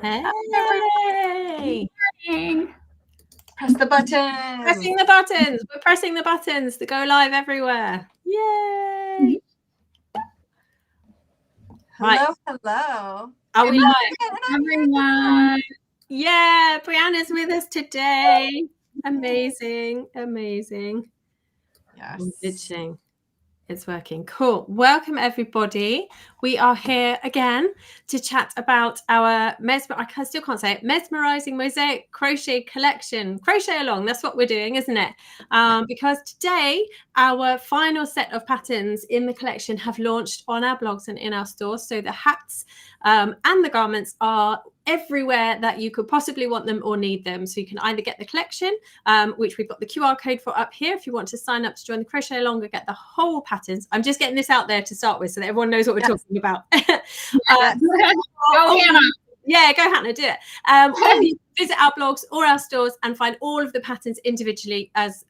Hey! Press the buttons. Pressing the buttons. We're pressing the buttons to go live everywhere. Yay! Hello, hello. Are we live? Everyone. Yeah, Briana's with us today. Amazing, amazing. Yes. Ditching. It's working. Cool. Welcome, everybody. We are here again to chat about our Mesmerizing Mosaic Crochet Collection. Crochet Along, that's what we're doing, isn't it? Because today, our final set of patterns in the collection have launched on our blogs and in our stores. So the hats and the garments are everywhere that you could possibly want them or need them. So you can either get the collection, which we've got the QR code for up here if you want to sign up to join the Crochet Along and get the whole patterns. I'm just getting this out there to start with so that everyone knows what we're talking about. Go Hannah. Yeah, go Hannah, do it. Or you visit our blogs or our stores and find all of the patterns individually as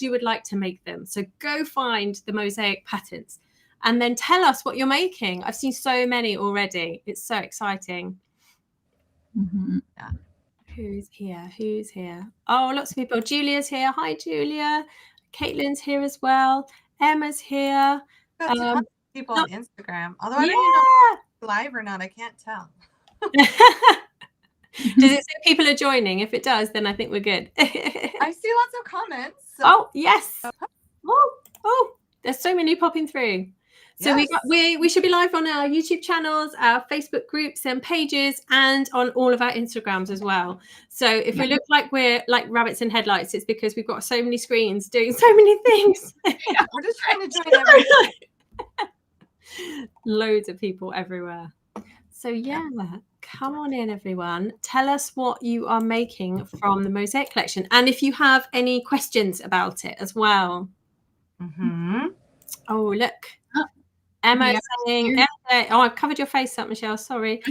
you would like to make them. So go find the mosaic patterns and then tell us what you're making. I've seen so many already. It's so exciting. Mm-hmm. Yeah. Who's here? Oh, lots of people. Julia's here. Hi, Julia. Caitlin's here as well. Emma's here. Got tons of people on Instagram. Although I don't even know if it's live or not. I can't tell. Does it say people are joining? If it does, then I think we're good. I see lots of comments. So. Oh, yes. Oh, there's so many popping through. So yes. we should be live on our YouTube channels, our Facebook groups and pages, and on all of our Instagrams as well. So if we look like we're like rabbits in headlights, it's because we've got so many screens doing so many things. We're just trying to join everyone. Loads of people everywhere. So yeah, come on in, everyone. Tell us what you are making from the Mosaic collection, and if you have any questions about it as well. Mm-hmm. Oh, look. Emma saying, I've covered your face up, Michelle. Sorry.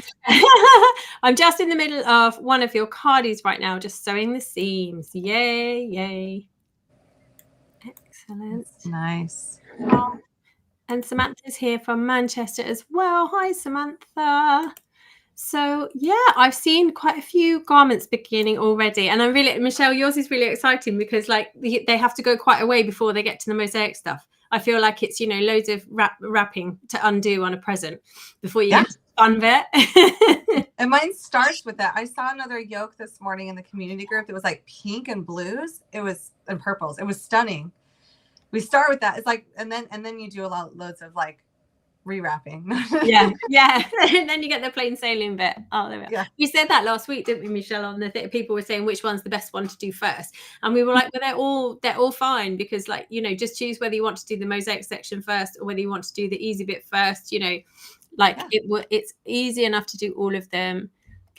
I'm just in the middle of one of your cardies right now, just sewing the seams. Yay, yay. Excellent. That's nice. And Samantha's here from Manchester as well. Hi, Samantha. So, yeah, I've seen quite a few garments beginning already. And I'm really, Michelle, yours is really exciting because, like, they have to go quite a way before they get to the mosaic stuff. I feel like it's, you know, loads of wrapping to undo on a present before you get to the fun bit. And mine starts with that. I saw another yoke this morning in the community group that was like pink and blues. It was and purples. It was stunning. We start with that. It's like, and then you do loads of like rewrapping. yeah. And then you get the plain sailing bit. Oh, there we go. Yeah. We said that last week, didn't we, Michelle? On the people were saying which one's the best one to do first, and we were like, well, they're all fine because, like, you know, just choose whether you want to do the mosaic section first or whether you want to do the easy bit first. You know, like it's easy enough to do all of them.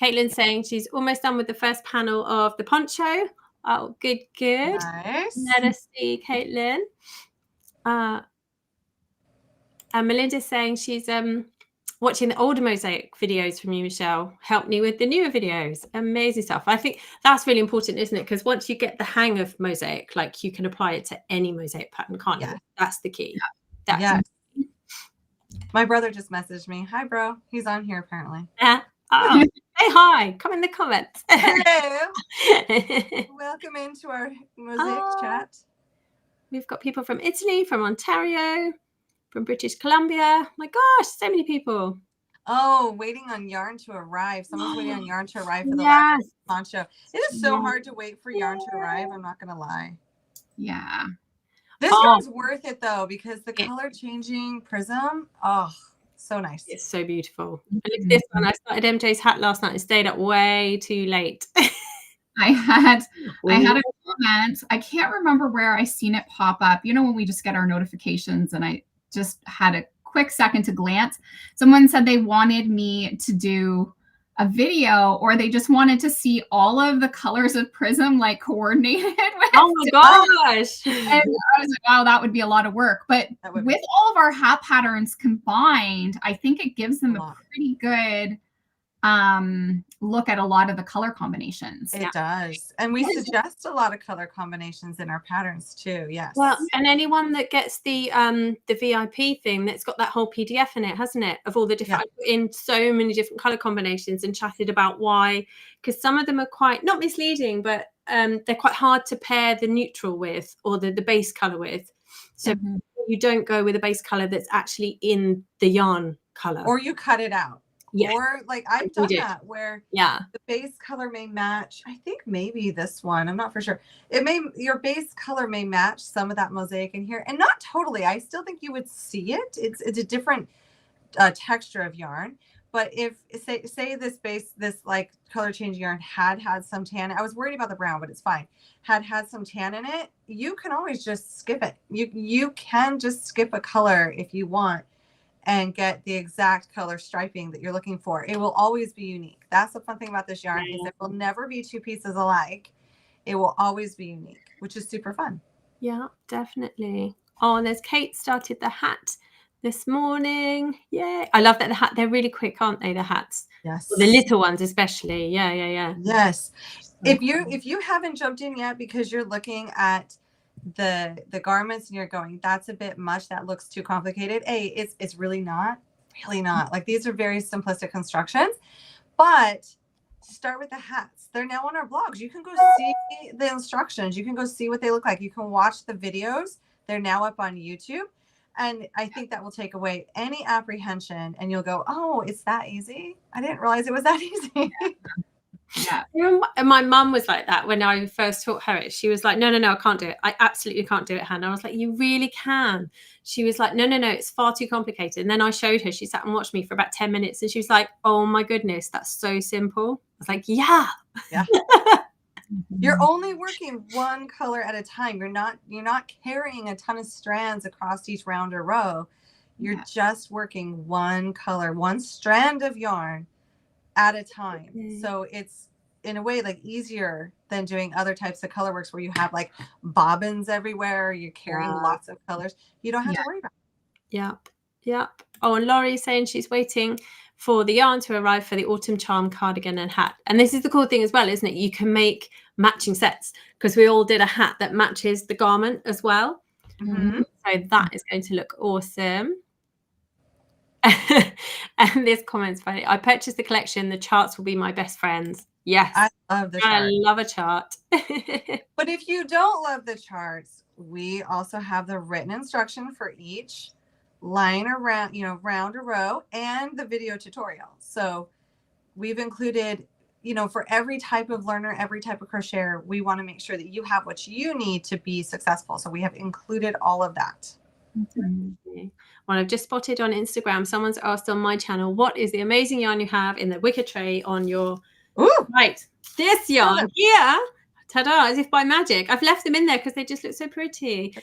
Caitlin's saying she's almost done with the first panel of the poncho. Oh, good. Nice. Let us see, Caitlin. And Melinda's saying she's watching the older mosaic videos from you, Michelle. Help me with the newer videos. Amazing stuff. I think that's really important, isn't it? Because once you get the hang of mosaic, like, you can apply it to any mosaic pattern, can't you? That's the key. Yeah. My brother just messaged me. Hi, bro. He's on here apparently. Yeah. Oh, say hi. Come in the comments. Hello. Welcome into our mosaic chat. We've got people from Italy, from Ontario, from British Columbia. My gosh, so many people. Oh, waiting on yarn to arrive. Someone's waiting on yarn to arrive for the last poncho. It is so hard to wait for yarn to arrive. I'm not going to lie. Yeah. This yarn's worth it, though, because the color changing prism, so nice. It's so beautiful. And look at this one. I started MJ's hat last night and stayed up way too late. I had a comment. I can't remember where I seen it pop up. You know, when we just get our notifications, and I just had a quick second to glance. Someone said they wanted me to do a video, or they just wanted to see all of the colors of prism, like, coordinated with. Oh my gosh. And I was like, wow, that would be a lot of work. But with all of our hat patterns combined, I think it gives them a pretty good look at a lot of the color combinations. It does. And we suggest a lot of color combinations in our patterns too. Yes. Well, and anyone that gets the VIP thing, that's got that whole PDF in it, hasn't it? Of all the different, I put in so many different color combinations and chatted about why, because some of them are quite, not misleading, but they're quite hard to pair the neutral with, or the base color with. So you don't go with a base color that's actually in the yarn color. Or you cut it out. Yeah. Or like I've done that where the base color may match, I think maybe this one, I'm not for sure. Your base color may match some of that mosaic in here, and not totally. I still think you would see it. It's a different texture of yarn. But if say this like color change yarn had some tan, I was worried about the brown, but it's fine. Had some tan in it, you can always just skip it. You can just skip a color if you want, and get the exact color striping that you're looking for. It will always be unique. That's the fun thing about this yarn, is it will never be two pieces alike. It will always be unique, which is super fun. Yeah, definitely. Oh, and there's Kate started the hat this morning. Yeah, I love that the hat. They're really quick, aren't they? The hats. Yes. The little ones, especially. Yeah. Yes. If you haven't jumped in yet because you're looking at the garments and you're going, that's a bit much, that looks too complicated. It's really not. Like, these are very simplistic constructions, but start with the hats. They're now on our blogs. You can go see the instructions. You can go see what they look like. You can watch the videos. They're now up on YouTube. And I think that will take away any apprehension, and you'll go, oh, it's that easy? I didn't realize it was that easy. Yeah. My mum was like that when I first taught her it. She was like, no, I can't do it. I absolutely can't do it, Hannah. I was like, you really can. She was like, no, it's far too complicated. And then I showed her. She sat and watched me for about 10 minutes, and she was like, oh my goodness, that's so simple. I was like, yeah. You're only working one color at a time. You're not carrying a ton of strands across each round or row. You're just working one color, one strand of yarn at a time. So it's in a way like easier than doing other types of color works where you have like bobbins everywhere, you're carrying lots of colors. You don't have to worry about it. Yep. Oh, and Laurie's saying she's waiting for the yarn to arrive for the autumn charm cardigan and hat. And this is the cool thing as well, isn't it? You can make matching sets, because we all did a hat that matches the garment as well. So that is going to look awesome. And this comment's funny. I purchased the collection. The charts will be my best friends. Yes. I love the chart. I love a chart. But if you don't love the charts, we also have the written instruction for each line around, round a row, and the video tutorial. So we've included, for every type of learner, every type of crocheter, we want to make sure that you have what you need to be successful. So we have included all of that. Well, I've just spotted on Instagram, someone's asked on my channel, what is the amazing yarn you have in the wicker tray on your right? This yarn here, ta-da, as if by magic. I've left them in there because they just look so pretty.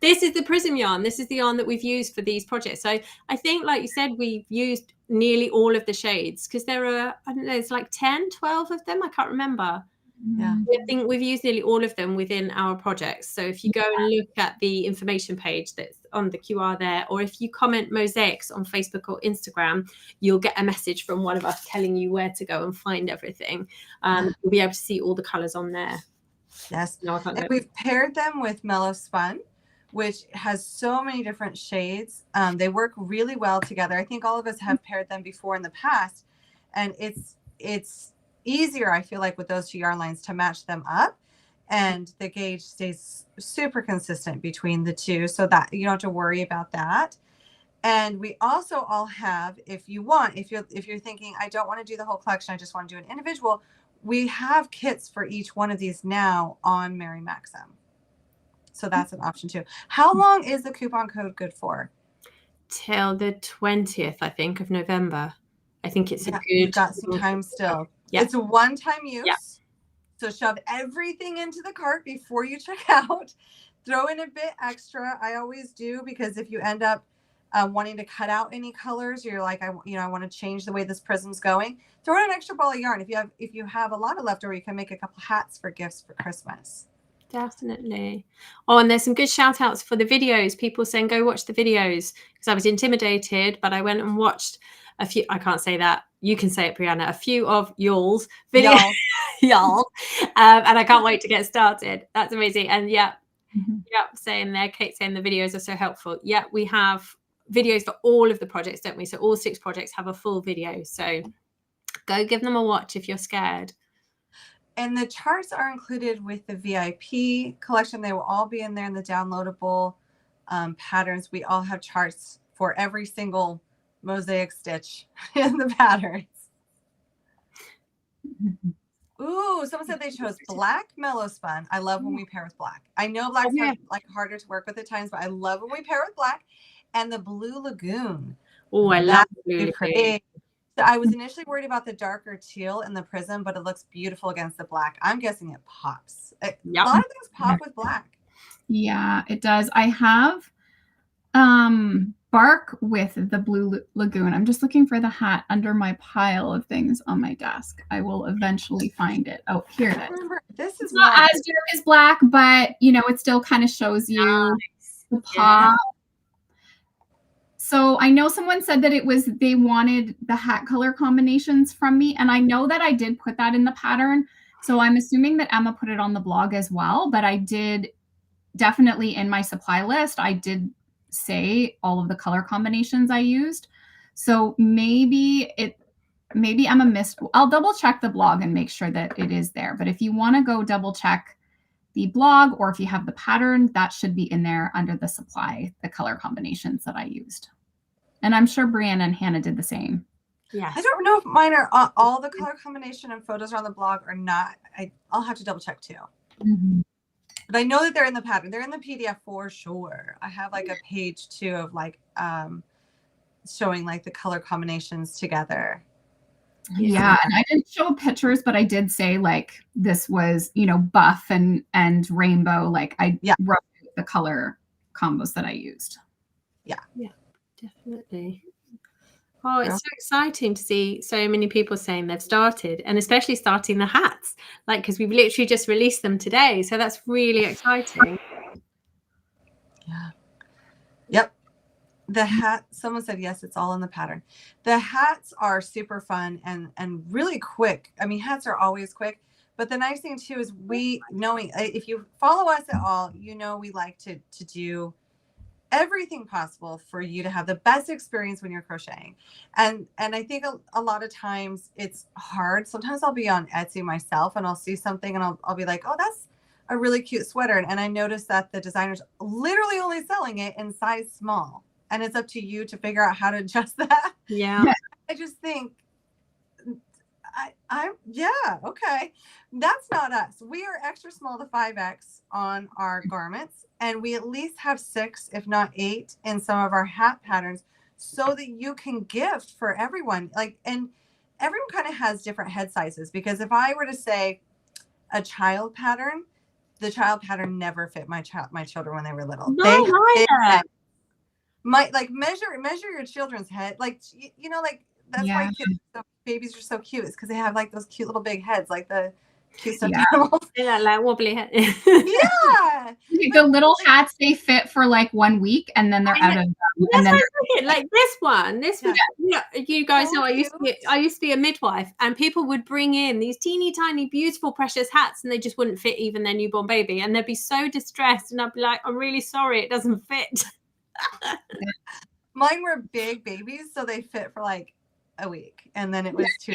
This is the prism yarn. This is the yarn that we've used for these projects. So I think, like you said, we've used nearly all of the shades, because there are, I don't know, it's like 10, 12 of them. I can't remember. Yeah, I think we've used nearly all of them within our projects. So if you go and look at the information page that's on the QR there, or if you comment mosaics on Facebook or Instagram, you'll get a message from one of us telling you where to go and find everything. You'll be able to see all the colors on there. Yes. And we've paired them with Mellow Spun, which has so many different shades. They work really well together. I think all of us have paired them before in the past, and it's easier, I feel like, with those two yarn lines to match them up, and the gauge stays super consistent between the two, so that you don't have to worry about that. And we also all have, if you're thinking, I don't want to do the whole collection, I just want to do an individual, we have kits for each one of these now on Mary Maxim. So that's an option too. How long is the coupon code good for? Till the 20th, I think, of November. I think it's a good. You've got some time still. Yeah. It's a one-time use. Yeah. So shove everything into the cart before you check out. Throw in a bit extra. I always do, because if you end up wanting to cut out any colors, you're like, I want to change the way this prism's going, throw in an extra ball of yarn. If you have a lot of leftover, you can make a couple hats for gifts for Christmas. Definitely. Oh, and there's some good shout outs for the videos. People saying go watch the videos, because I was intimidated, but I went and watched a few, I can't say that. You can say it, Briana, a few of y'all's videos. Y'all. And I can't wait to get started. That's amazing. And saying there, Kate saying the videos are so helpful. Yeah, we have videos for all of the projects, don't we? So all 6 projects have a full video. So go give them a watch if you're scared. And the charts are included with the VIP collection. They will all be in there in the downloadable patterns. We all have charts for every single mosaic stitch in the patterns. Ooh, someone said they chose black mellow spun. I love when we pair with black. I know black's like harder to work with at times, but I love when we pair with black. And the blue lagoon. Oh, I love blue lagoon. So I was initially worried about the darker teal in the prism, but it looks beautiful against the black. I'm guessing it pops. A lot of things pop with black. Yeah, it does. I have bark with the blue lagoon. I'm just looking for the hat under my pile of things on my desk. I will eventually find it. Oh, here it is. Remember, this is not as dark as black, but you know, it still kind of shows you the pop. So I know someone said that they wanted the hat color combinations from me. And I know that I did put that in the pattern. So I'm assuming that Emma put it on the blog as well, but I did definitely in my supply list, I did say all of the color combinations I used. So maybe Emma missed. I'll double check the blog and make sure that it is there. But if you want to go double check the blog, or if you have the pattern, that should be in there under the supply, the color combinations that I used. And I'm sure Brianna and Hannah did the same. Yeah. I don't know if mine are all the color combination and photos are on the blog or not. I'll have to double check too. But I know that they're in the pattern. They're in the PDF for sure. I have like a page too of like showing like the color combinations together. Yeah, and I didn't show pictures, but I did say like this was, you know, buff and rainbow. Like I wrote the color combos that I used. Yeah, definitely. Oh, it's so exciting to see so many people saying they've started, and especially starting the hats, like, because we've literally just released them today. So that's really exciting. Yeah. Yep. The hat, someone said, yes, it's all in the pattern. The hats are super fun and really quick. I mean, hats are always quick, but the nice thing too is knowing if you follow us at all, you know, we like to do everything possible for you to have the best experience when you're crocheting. And I think a lot of times it's hard. Sometimes I'll be on Etsy myself and I'll see something and I'll be like, oh, that's a really cute sweater. And I noticed that the designer's literally only selling it in size small. And it's up to you to figure out how to adjust that. Yeah. I just think, okay. That's not us. We are extra small to 5X on our garments. And we at least have 6, if not 8 in some of our hat patterns so that you can gift for everyone. Like, and everyone kind of has different head sizes, because if I were to say a child pattern, the child pattern never fit my children when they were little. Measure your children's head, like, you know, like that's why babies are so cute. It's because they have like those cute little big heads, like the cute stuffed animals. Yeah, like wobbly head. The little hats, they fit for like 1 week and then they're out of them. And then like this one, you know, you guys know I used to be a midwife, and people would bring in these teeny tiny beautiful precious hats and they just wouldn't fit even their newborn baby, and they'd be so distressed, and I'd be like, I'm really sorry, it doesn't fit. Mine were big babies, so they fit for like a week, and then it was too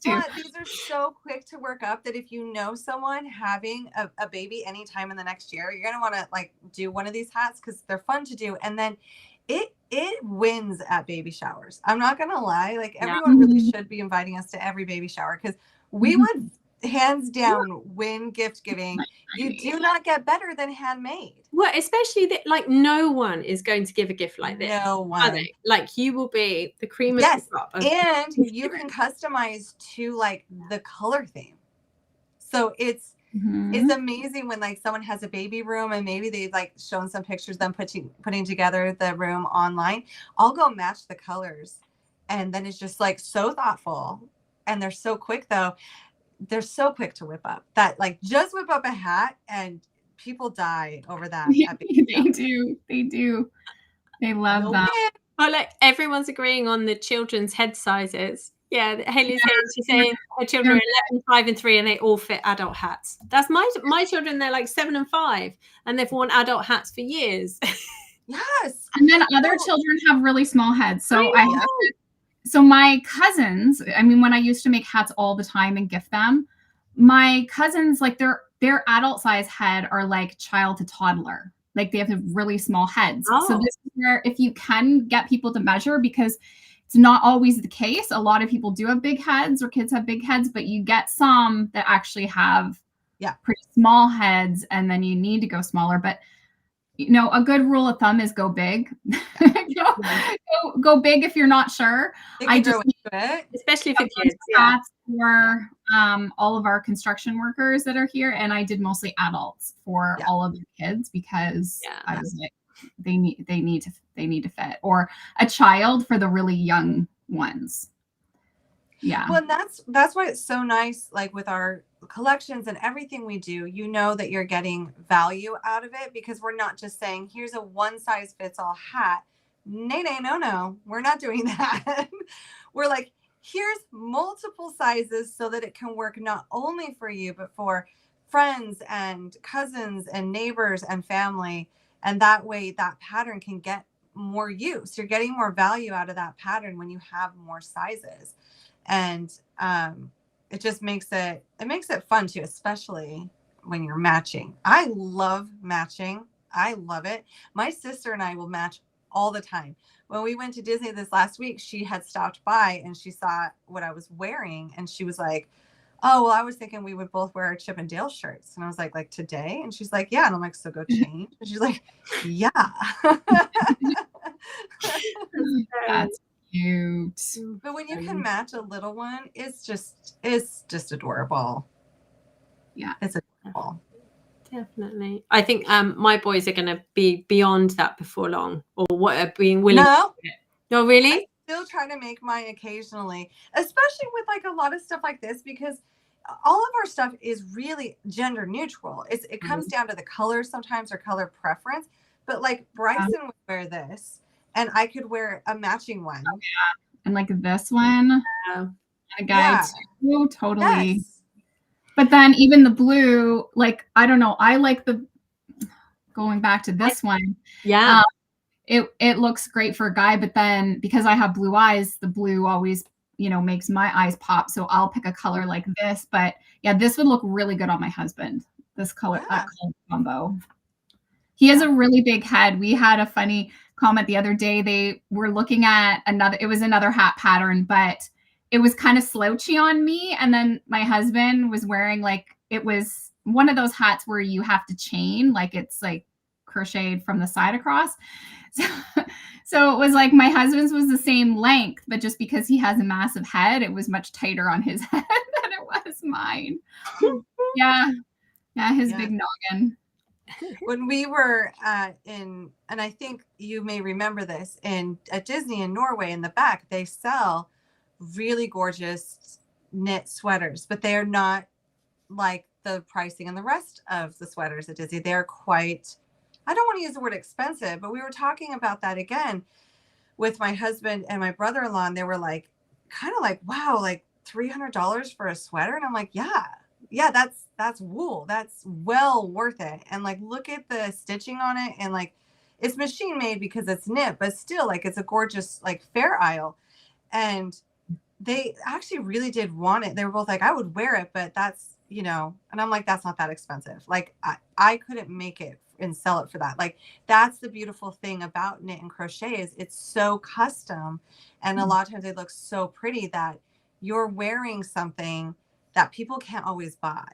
but these are so quick to work up that if you know someone having a baby anytime in the next year, you're gonna want to like do one of these hats because they're fun to do. And then it wins at baby showers. I'm not gonna lie, like everyone really should be inviting us to every baby shower, because we would hands down win gift giving. You do not get better than Handmade. Well, especially that, like, no one is going to give a gift like this. No one. Like, you will be the cream of the crop. And you can customize to like the color theme. So it's amazing when like someone has a baby room and maybe they've like shown some pictures of them putting together the room online. I'll go match the colors, and then it's just like so thoughtful, and they're so quick though. They're so quick to whip up. That like just whip up a hat and people die over that. They do. They love that. Well, like everyone's agreeing on the children's head sizes. Yeah, Haley's here. She's saying her children are 11, 5, and 3, and they all fit adult hats. That's my children. They're like 7 and 5, and they've worn adult hats for years. Yes. And then other children have really small heads. So so my cousins, I mean, when I used to make hats all the time and gift them, my cousins, like their adult size head are like child to toddler. Like they have really small heads. So this is where if you can get people to measure, because it's not always the case. A lot of people do have big heads, or kids have big heads, but you get some that actually have pretty small heads, and then you need to go smaller. But you know, a good rule of thumb is go big. go big if you're not sure. I just, especially for kids. Hats for all of our construction workers that are here, and I did mostly adults for all of the kids, because I was like, they need to fit, or a child for the really young ones. Yeah. Well, and that's why it's so nice, like with our collections and everything we do, you know that you're getting value out of it, because we're not just saying, here's a one size fits all hat. No, we're not doing that. We're like, here's multiple sizes so that it can work not only for you, but for friends and cousins and neighbors and family. And that way that pattern can get more use. You're getting more value out of that pattern when you have more sizes. And it just makes it fun too, especially when you're matching. I love matching. I love it. My sister and I will match all the time. When we went to Disney this last week, she had stopped by and she saw what I was wearing, and she was like, oh, well, I was thinking we would both wear our Chip and Dale shirts. And I was like today? And she's like, yeah. And I'm like, so go change. And she's like, yeah. That's cute. But when you can match a little one, it's just adorable. Yeah, it's adorable. Definitely. I think my boys are going to be beyond that before long, or what, being willing. No, really? I still try to make mine occasionally, especially with like a lot of stuff like this, because all of our stuff is really gender neutral. It comes down to the color sometimes, or color preference. But like Bryson would wear this, and I could wear a matching one. Oh, yeah. And like this one, a guy too, totally. Yes. But then even the blue, like, I don't know, I like going back to this one. Yeah. It looks great for a guy, but then because I have blue eyes, the blue always, you know, makes my eyes pop. So I'll pick a color like this. But yeah, this would look really good on my husband. This color, that color combo. He has a really big head. We had a funny comment the other day. They were looking at another hat pattern, but it was kind of slouchy on me. And then my husband was wearing, like, it was one of those hats where you have to chain, like it's like crocheted from the side across. So it was like my husband's was the same length, but just because he has a massive head, it was much tighter on his head than it was mine. Yeah, his big noggin. When we were and I think you may remember this, at Disney in Norway, in the back, they sell really gorgeous knit sweaters, but they are not like the pricing and the rest of the sweaters at Disney. They're quite, I don't want to use the word expensive, but we were talking about that again with my husband and my brother-in-law, and they were like, kind of like, wow, like $300 for a sweater. And I'm like, yeah, that's wool. That's well worth it. And like, look at the stitching on it. And like, it's machine made because it's knit, but still, like, it's a gorgeous, like, Fair Isle. And they actually really did want it. They were both like, I would wear it, but that's, you know, and I'm like, that's not that expensive. Like, I couldn't make it and sell it for that. Like, that's the beautiful thing about knit and crochet, is it's so custom. And a lot of times they look so pretty that you're wearing something that people can't always buy,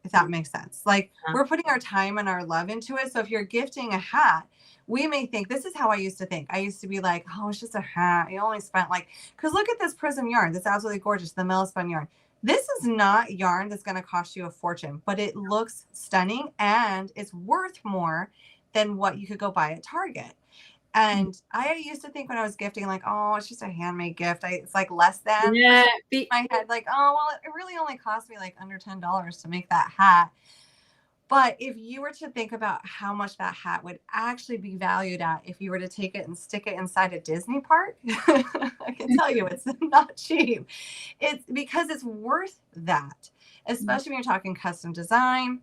if that makes sense. Like, we're putting our time and our love into it. So if you're gifting a hat, we may think, this is how I used to think. I used to be like, oh, it's just a hat. You only spent like, because look at this prism yarn. That's absolutely gorgeous. The Millispun yarn. This is not yarn that's going to cost you a fortune, but it looks stunning and it's worth more than what you could go buy at Target. And I used to think when I was gifting, like, oh, it's just a handmade gift. It's like less than. Yeah. In my head, like, oh, well, it really only cost me like under $10 to make that hat. But if you were to think about how much that hat would actually be valued at if you were to take it and stick it inside a Disney park, I can tell you it's not cheap. It's because it's worth that, especially when you're talking custom design.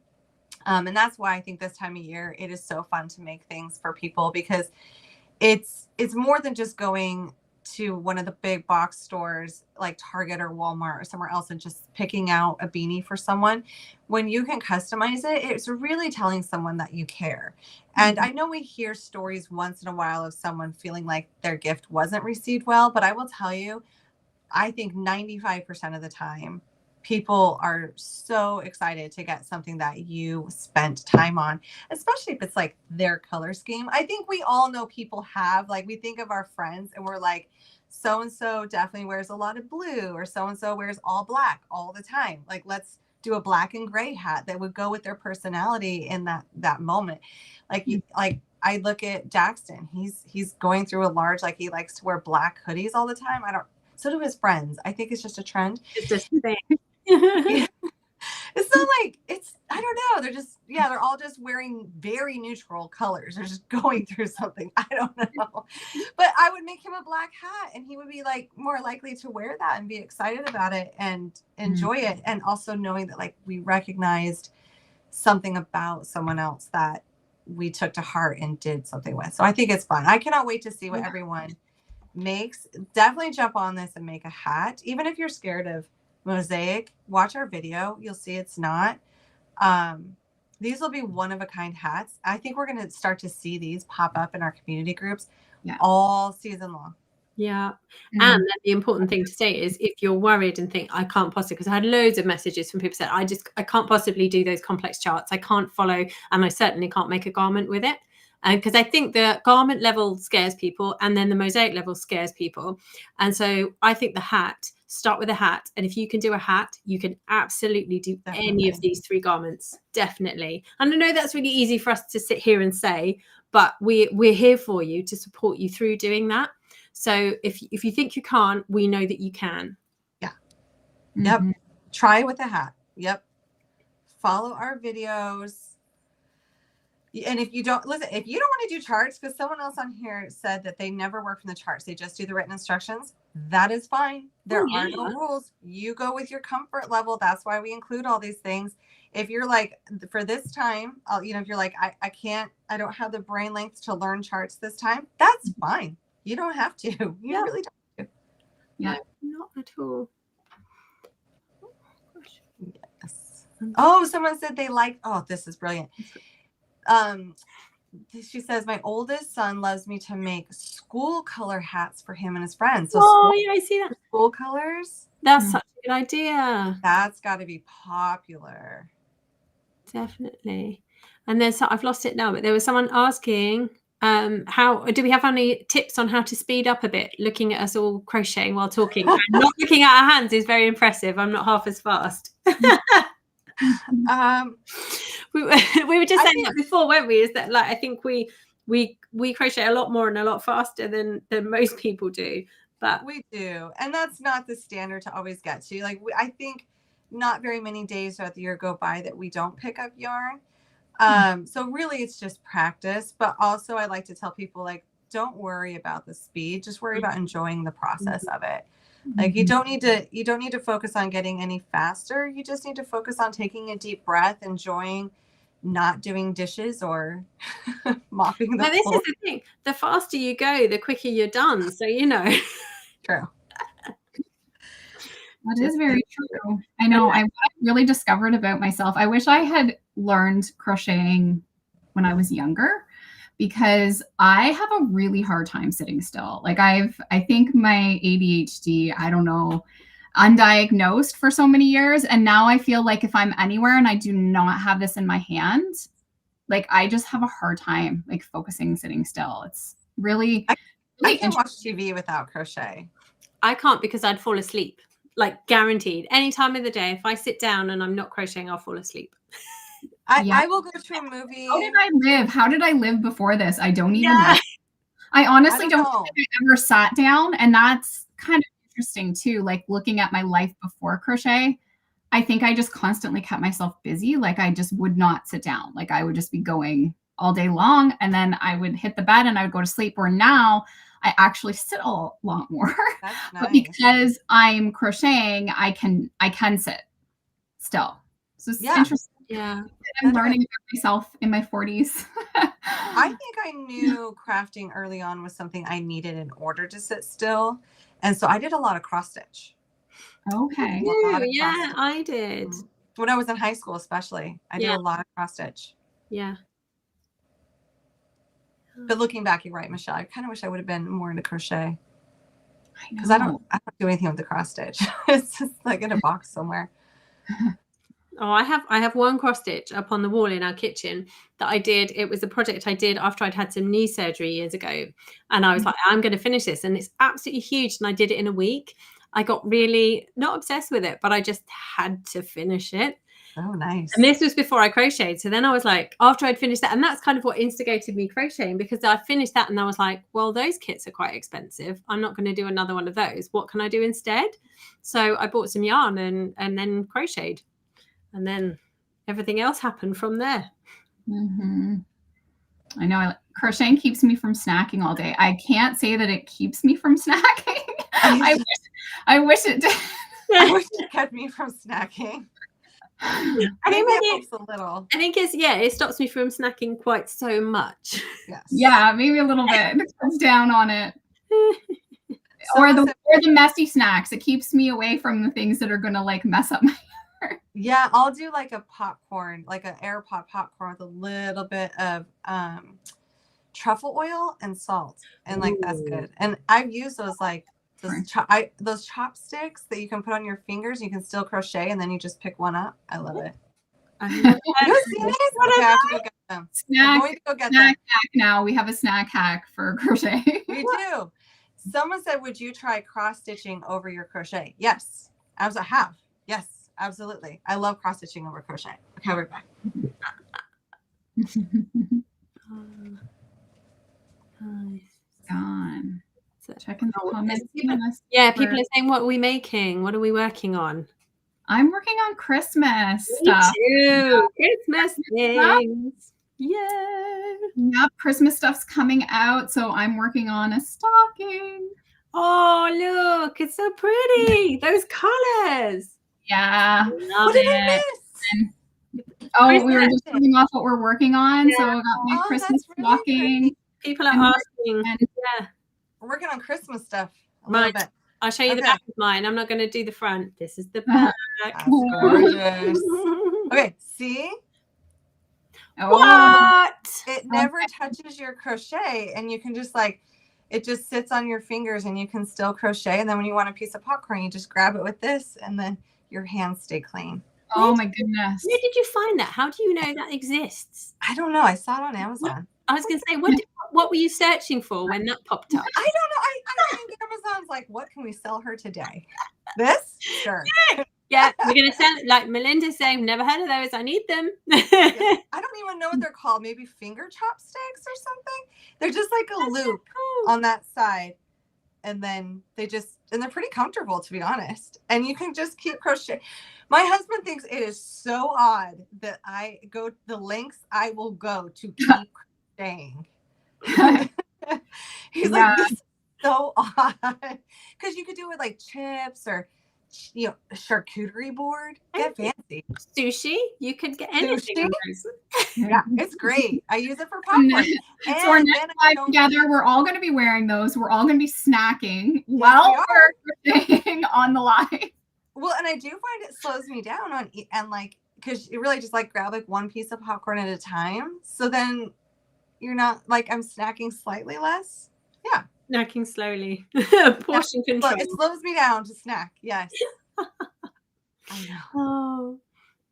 And that's why I think this time of year it is so fun to make things for people, because it's more than just going to one of the big box stores like Target or Walmart or somewhere else and just picking out a beanie for someone. When you can customize it, it's really telling someone that you care. And I know we hear stories once in a while of someone feeling like their gift wasn't received well, but I will tell you, I think 95% of the time, people are so excited to get something that you spent time on, especially if it's like their color scheme. I think we all know people have, like, we think of our friends and we're like, so-and-so definitely wears a lot of blue, or so-and-so wears all black all the time. Like, let's do a black and gray hat that would go with their personality in that moment. Like, I look at Jackson, he's going through a large, like, he likes to wear black hoodies all the time. So do his friends. I think it's just a trend. It's just a thing. Yeah. It's not like I don't know. They're all just wearing very neutral colors. They're just going through something. I don't know. But I would make him a black hat and he would be like more likely to wear that and be excited about it and enjoy it. And also knowing that, like, we recognized something about someone else that we took to heart and did something with. So I think it's fun. I cannot wait to see what everyone makes. Definitely jump on this and make a hat. Even if you're scared of mosaic, watch our video. You'll see it's not. These will be one of a kind hats. I think we're going to start to see these pop up in our community groups all season long. Yeah. And the important thing to say is, if you're worried and think, I can't possibly, because I had loads of messages from people saying, I can't possibly do those complex charts. I can't follow, and I certainly can't make a garment with it. Because I think the garment level scares people, and then the mosaic level scares people. And so I think start with a hat. And if you can do a hat, you can absolutely do any of these 3 garments. Definitely. And I know that's really easy for us to sit here and say, but we're here for you to support you through doing that. So if you think you can't, we know that you can. Yeah. Yep. Try with a hat. Yep. Follow our videos. And if you don't want to do charts, because someone else on here said that they never work from the charts, they just do the written instructions, that is fine. There are no rules. You go with your comfort level. That's why we include all these things. If you're like, for this time, if you're like, I don't have the brain length to learn charts this time, that's fine. You don't have to. You really don't have to. Yeah. Not at all. Yes. Oh, someone said they like, this is brilliant. She says, my oldest son loves me to make school color hats for him and his friends. So I see that. School colors. That's such a good idea. That's got to be popular. Definitely. And I've lost it now, but there was someone asking, how do we have any tips on how to speed up a bit? Looking at us all crocheting while talking and not looking at our hands is very impressive. I'm not half as fast. We were just saying that before, weren't we? Is that, like, I think we crochet a lot more and a lot faster than most people do. But we do, and that's not the standard to always get to. Like, I think not very many days throughout the year go by that we don't pick up yarn. So really, it's just practice. But also, I like to tell people, like, don't worry about the speed. Just worry about enjoying the process of it. Like, you don't need to focus on getting any faster. You just need to focus on taking a deep breath, enjoying not doing dishes or mopping the floor. This is the thing. The faster you go, the quicker you're done. So, True. That is very true. I know. I really discovered about myself. I wish I had learned crocheting when I was younger, because I have a really hard time sitting still. Like, I think my ADHD, I don't know, undiagnosed for so many years. And now I feel like if I'm anywhere and I do not have this in my hand, like, I just have a hard time, like, focusing, sitting still. It's really I can't watch TV without crochet. I can't, because I'd fall asleep, like, guaranteed. Any time of the day, if I sit down and I'm not crocheting, I'll fall asleep. I will go to a movie. How did I live before this? I don't even know. I honestly don't think I ever sat down, and that's kind of interesting too. Like, looking at my life before crochet, I think I just constantly kept myself busy. Like I just would not sit down. Like I would just be going all day long, and then I would hit the bed and I would go to sleep. Where now I actually sit a lot more. That's nice. But because I'm crocheting, I can sit still. So it's interesting. Yeah. I'm learning about myself in my 40s. I think I knew crafting early on was something I needed in order to sit still. And so I did a lot of cross stitch. Okay. Yeah, I did. When I was in high school, especially, I did a lot of cross stitch. Yeah. But looking back, you're right, Michelle. I kind of wish I would have been more into crochet. Because I I don't do anything with the cross stitch. It's just like in a box somewhere. Oh, I have one cross stitch up on the wall in our kitchen that I did. It was a project I did after I'd had some knee surgery years ago. And I was like, I'm going to finish this. And it's absolutely huge. And I did it in a week. I got really not obsessed with it, but I just had to finish it. Oh, nice. And this was before I crocheted. So then I was like, after I'd finished that, and that's kind of what instigated me crocheting, because I finished that and I was like, well, those kits are quite expensive. I'm not going to do another one of those. What can I do instead? So I bought some yarn and then crocheted. And then everything else happened from there. Mm-hmm. I know crocheting keeps me from snacking all day. I can't say that it keeps me from snacking. I wish it did. I wish it kept me from snacking. I think it helps a little. I think it stops me from snacking quite so much. Yes. Yeah, maybe a little bit. It cuts down on it. Or the messy snacks. It keeps me away from the things that are going to like mess up my hair. Yeah, I'll do like a popcorn, like an air pot popcorn with a little bit of truffle oil and salt, and like that's good. And I've used those like those chopsticks that you can put on your fingers. You can still crochet, and then you just pick one up. I love it. I'm going to go get them. Hack now. We have a snack hack for crochet. We do. Someone said, would you try cross stitching over your crochet? Yes, I have. Yes, absolutely. I love cross stitching over crochet. Okay, we're back. Gone. Checking the comments. People are saying, what are we making? What are we working on? I'm working on Christmas stuff. Me too. Christmas things. Yeah. Yep, Christmas stuff's coming out, so I'm working on a stocking. Oh, look, it's so pretty. Those colors. Yeah. What did I miss? We were just showing off what we're working on. Yeah. So I got my Christmas stocking. People are asking. We're working on Christmas stuff a little bit. I'll show you the back of mine. I'm not going to do the front. This is the back. That's gorgeous. Okay, see? What? It never touches your crochet, and you can just it just sits on your fingers and you can still crochet. And then when you want a piece of popcorn, you just grab it with this and then your hands stay clean. Oh my goodness. Where did you find that? How do you know that exists? I don't know. I saw it on Amazon. I was going to say, what were you searching for when that popped up? I don't know. I think Amazon's like, what can we sell her today? This? Sure. Yeah, we're going to sell it. Like Melinda's saying, never heard of those. I need them. I don't even know what they're called. Maybe finger chopsticks or something. They're just like a loop on that side. And then they're pretty comfortable, to be honest. And you can just keep crocheting. My husband thinks it is so odd that I go the lengths I will go to keep crocheting. He's like, this is so odd. Because you could do it with like chips or a charcuterie board. Get fancy. Sushi. You could get anything. Yeah, it's great. I use it for popcorn. So our next live together, we're all going to be wearing those. We're all going to be snacking while we're crocheting on the live. Well, and I do find it slows me down because you really just grab one piece of popcorn at a time. So then you're not I'm snacking slightly less. Yeah. Snacking slowly. Portion control. It slows me down to snack. Yes. I know. Oh.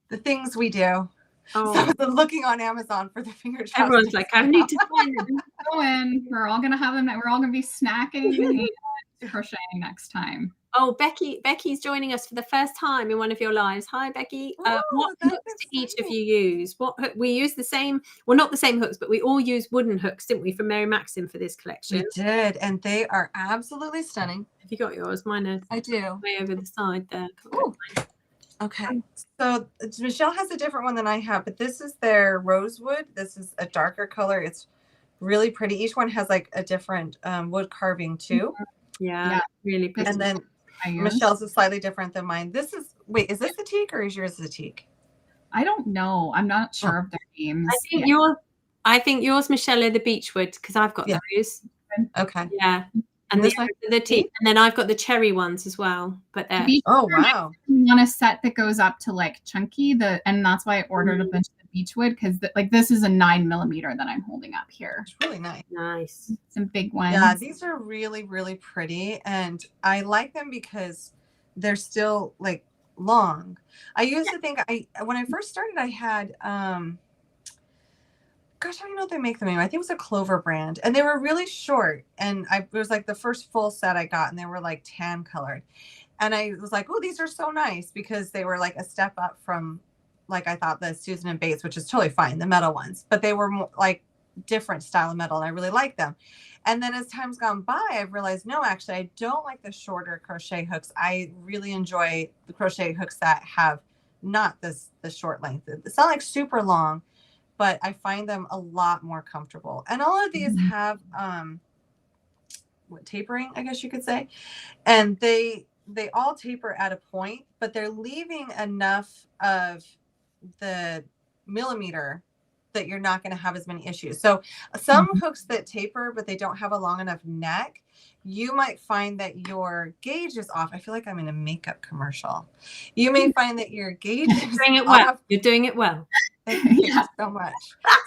The things we do. Oh. So looking on Amazon for the finger chopsticks. Everyone's like, I need to find them. We're all going to have them. We're all going to be snacking and crocheting next time. Oh, Becky's joining us for the first time in one of your lives. Hi, Becky. What hooks do each of you use? We use the same, well, not the same hooks, but we all use wooden hooks, didn't we, from Mary Maxim for this collection? We did, and they are absolutely stunning. Have you got yours? Mine is. I do. Way over the side there. Okay. So Michelle has a different one than I have, but this is their rosewood. This is a darker color. It's really pretty. Each one has like a different wood carving too. Yeah, really pretty. And then Michelle's is slightly different than mine. This is, wait, is this the teak or is yours the teak? I don't know. I'm not sure of their names. I think yours, Michelle, are the beechwood because I've got those. Okay. Yeah. And the teak. And then I've got the cherry ones as well. But oh wow. You want a set that goes up to like chunky, and that's why I ordered a bunch of the beechwood, because like this is a 9mm that I'm holding up here. It's really nice. Nice. Some big ones. Yeah, these are really, really pretty. And I like them because they're still like long. I used to think when I first started, I had gosh, I don't know if they make them anymore. I think it was a Clover brand, and they were really short. And it was like the first full set I got, and they were like tan colored. And I was like, oh, these are so nice because they were like a step up from like I thought the Susan and Bates, which is totally fine, the metal ones, but they were more, like different style of metal, and I really like them. And then as time's gone by, I've realized, no, actually, I don't like the shorter crochet hooks. I really enjoy the crochet hooks that have not the short length. It's not like super long, but I find them a lot more comfortable. And all of these have tapering, I guess you could say. And they all taper at a point, but they're leaving enough of the millimeter that you're not going to have as many issues. So some hooks that taper, but they don't have a long enough neck, you might find that your gauge is off. I feel like I'm in a makeup commercial. You may find that your gauge is doing it off. well. You're doing it well. Thank you so much.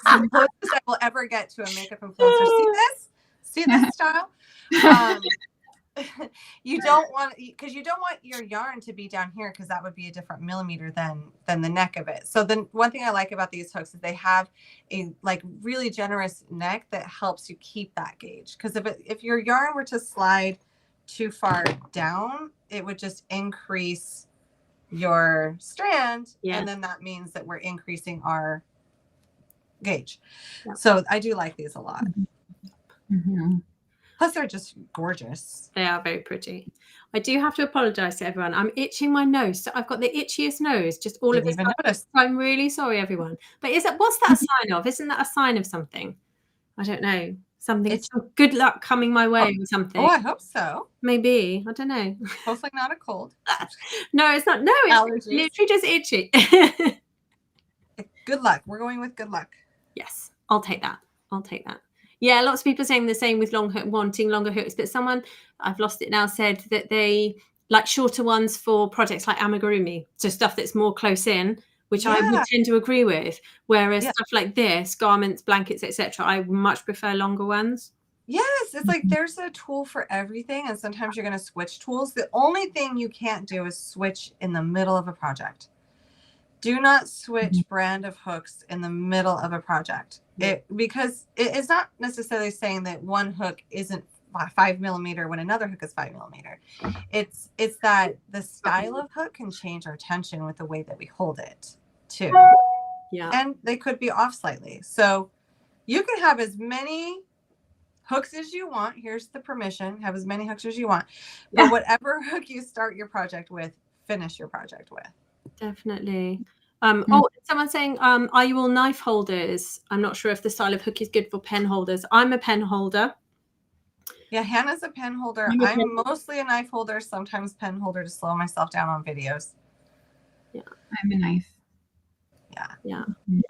So the closest I will ever get to a makeup influencer. See this? See this style? You don't want, because you don't want your yarn to be down here, because that would be a different millimeter than the neck of it. So then one thing I like about these hooks is they have a like really generous neck that helps you keep that gauge. Because if your yarn were to slide too far down, it would just increase your strand, and then that means that we're increasing our gauge. So I do like these a lot. Plus, they're just gorgeous. They are very pretty. I do have to apologize to everyone. I'm itching my nose. So I've got the itchiest nose, just all of this. I'm really sorry, everyone. But what's that a sign of? Isn't that a sign of something? I don't know. Something, some good luck coming my way or something. Oh, I hope so. Maybe. I don't know. Hopefully not a cold. No, it's not. No, it's literally just itchy. Good luck. We're going with good luck. Yes, I'll take that. I'll take that. Yeah, lots of people saying the same with wanting longer hooks, but someone, I've lost it now, said that they like shorter ones for projects like amigurumi, so stuff that's more close in, which I would tend to agree with, whereas stuff like this, garments, blankets, etc., I much prefer longer ones. Yes, it's like there's a tool for everything, and sometimes you're going to switch tools. The only thing you can't do is switch in the middle of a project. Do not switch brand of hooks in the middle of a project. Because it is not necessarily saying that one hook isn't 5mm when another hook is 5mm. It's that the style of hook can change our tension with the way that we hold it too. Yeah. And they could be off slightly. So you can have as many hooks as you want. Here's the permission. Have as many hooks as you want. But whatever hook you start your project with, finish your project with. Definitely. Oh, someone's saying, are you all knife holders? I'm not sure if the style of hook is good for pen holders. I'm a pen holder. Yeah, Hannah's a pen holder. I'm mostly a knife holder, sometimes pen holder to slow myself down on videos. Yeah, I'm a knife. Yeah.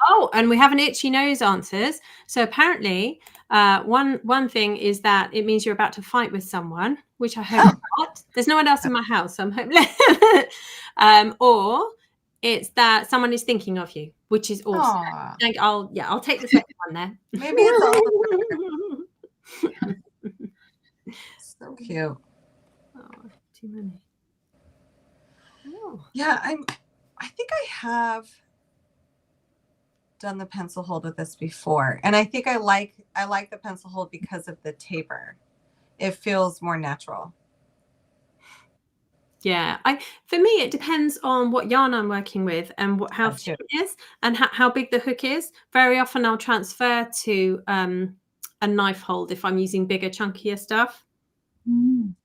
Oh, and we have an itchy nose answers. So apparently, one thing is that it means you're about to fight with someone, which I hope not. There's no one else in my house, so I'm hopeless. Or it's that someone is thinking of you, which is awesome. I'll take the second one there. Maybe it's all so cute. Oh, too many. Oh. Yeah, I think I have done the pencil hold with this before, and I think I like the pencil hold because of the taper. It feels more natural. Yeah, for me it depends on what yarn I'm working with and how thick it is and how big the hook is. Very often I'll transfer to a knife hold if I'm using bigger, chunkier stuff.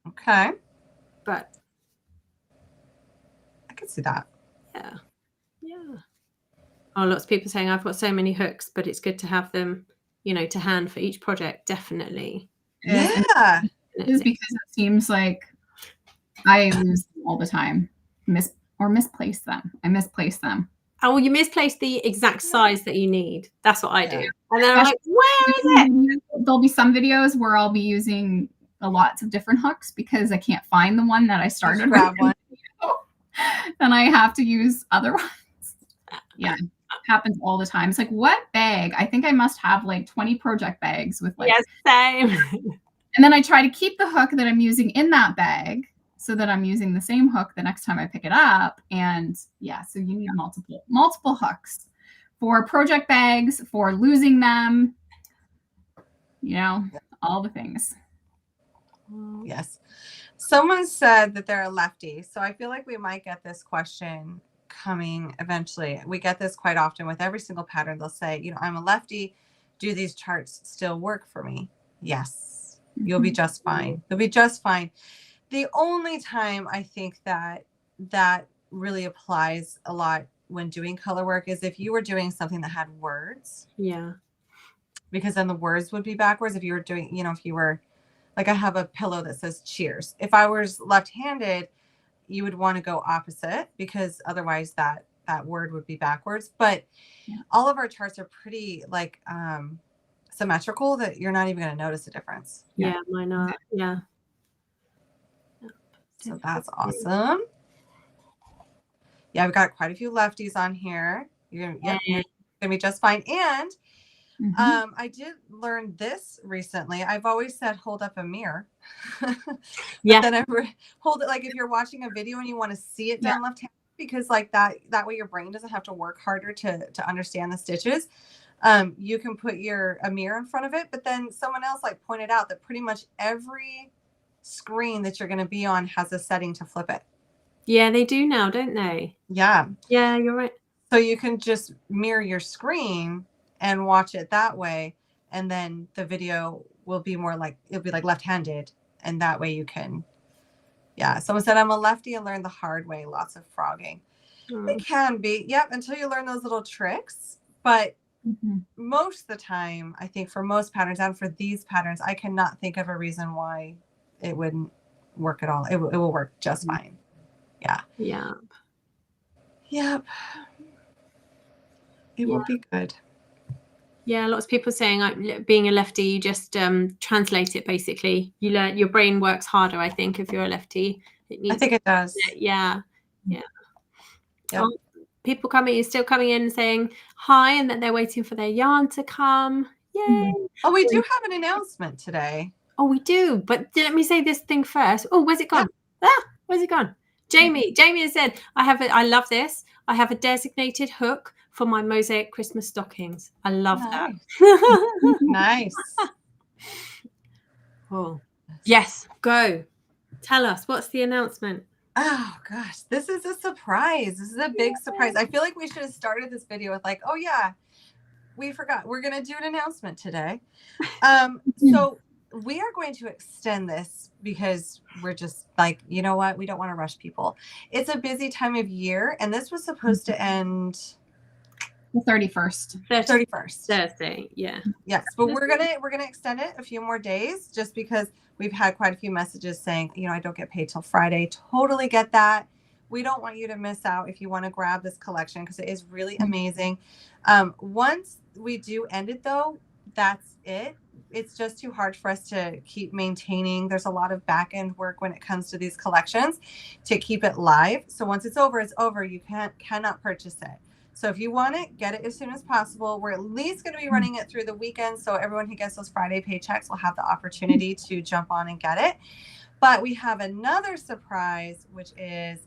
Okay, but I can see that. Yeah. Oh, lots of people saying I've got so many hooks, but it's good to have them, you know, to hand for each project. Definitely. Yeah. It is because it seems like I lose them all the time, misplace them. I misplace them. Oh, well, you misplaced the exact size that you need. That's what I do. And then I'm like, where is it? There'll be some videos where I'll be using lots of different hooks because I can't find the one that I started with. Grab one. Then I have to use other ones. Yeah, it happens all the time. It's like, what bag? I think I must have like 20 project bags with like. Yes, same. And then I try to keep the hook that I'm using in that bag so that I'm using the same hook the next time I pick it up. And yeah, so you need multiple hooks for project bags, for losing them, you know, all the things. Yes. Someone said that they're a lefty. So I feel like we might get this question coming eventually. We get this quite often with every single pattern. They'll say, you know, I'm a lefty. Do these charts still work for me? Yes. You'll be just fine. You'll be just fine. The only time I think that really applies a lot when doing color work is if you were doing something that had words. Yeah. Because then the words would be backwards. If you were doing, you know, if you were like, I have a pillow that says cheers. If I was left-handed, you would want to go opposite because otherwise that word would be backwards. But all of our charts are pretty like symmetrical that you're not even going to notice a difference. Yeah, mine are. Yeah. So that's awesome. Yeah, we've got quite a few lefties on here. You're gonna be just fine. And I did learn this recently. I've always said hold up a mirror. But then I hold it like if you're watching a video and you want to see it done left-handed, because like that way your brain doesn't have to work harder to understand the stitches. You can put a mirror in front of it, but then someone else like pointed out that pretty much every screen that you're going to be on has a setting to flip it. Yeah, they do now, don't they? Yeah. Yeah, you're right. So you can just mirror your screen and watch it that way. And then the video will be more like, it'll be like left-handed. And that way you can, someone said, I'm a lefty and learned the hard way. Lots of frogging. It can be. Yep. Until you learn those little tricks. But most of the time, I think for most patterns and for these patterns, I cannot think of a reason why it wouldn't work at all. It will work just fine. Yeah. Yeah. Yep. It will be good. Yeah, lots of people saying like being a lefty, you just translate it basically. You learn, your brain works harder, I think, if you're a lefty. I think it does. Yeah. Yeah. Yep. People still coming in and saying hi and that they're waiting for their yarn to come. Yay. Oh, we do have an announcement today. Oh, we do. But let me say this thing first. Oh, where's it gone? Where's it gone? Jamie has said, I love this. I have a designated hook for my mosaic Christmas stockings. I love that. Nice. Oh, yes, go. Tell us, what's the announcement? Oh gosh, this is a surprise. This is a big surprise. I feel like we should have started this video with like, oh yeah, we forgot. We're going to do an announcement today. So we are going to extend this because we're just like, you know what? We don't want to rush people. It's a busy time of year, and this was supposed to end the 31st. 31st. Thursday, yeah. Yes, but we're gonna extend it a few more days just because we've had quite a few messages saying, you know, I don't get paid till Friday. Totally get that. We don't want you to miss out if you want to grab this collection because it is really amazing. Once we do end it though, that's it. It's just too hard for us to keep maintaining. There's a lot of back end work when it comes to these collections to keep it live. So once it's over, it's over. You cannot purchase it. So if you want it, get it as soon as possible. We're at least going to be running it through the weekend. So everyone who gets those Friday paychecks will have the opportunity to jump on and get it. But we have another surprise, which is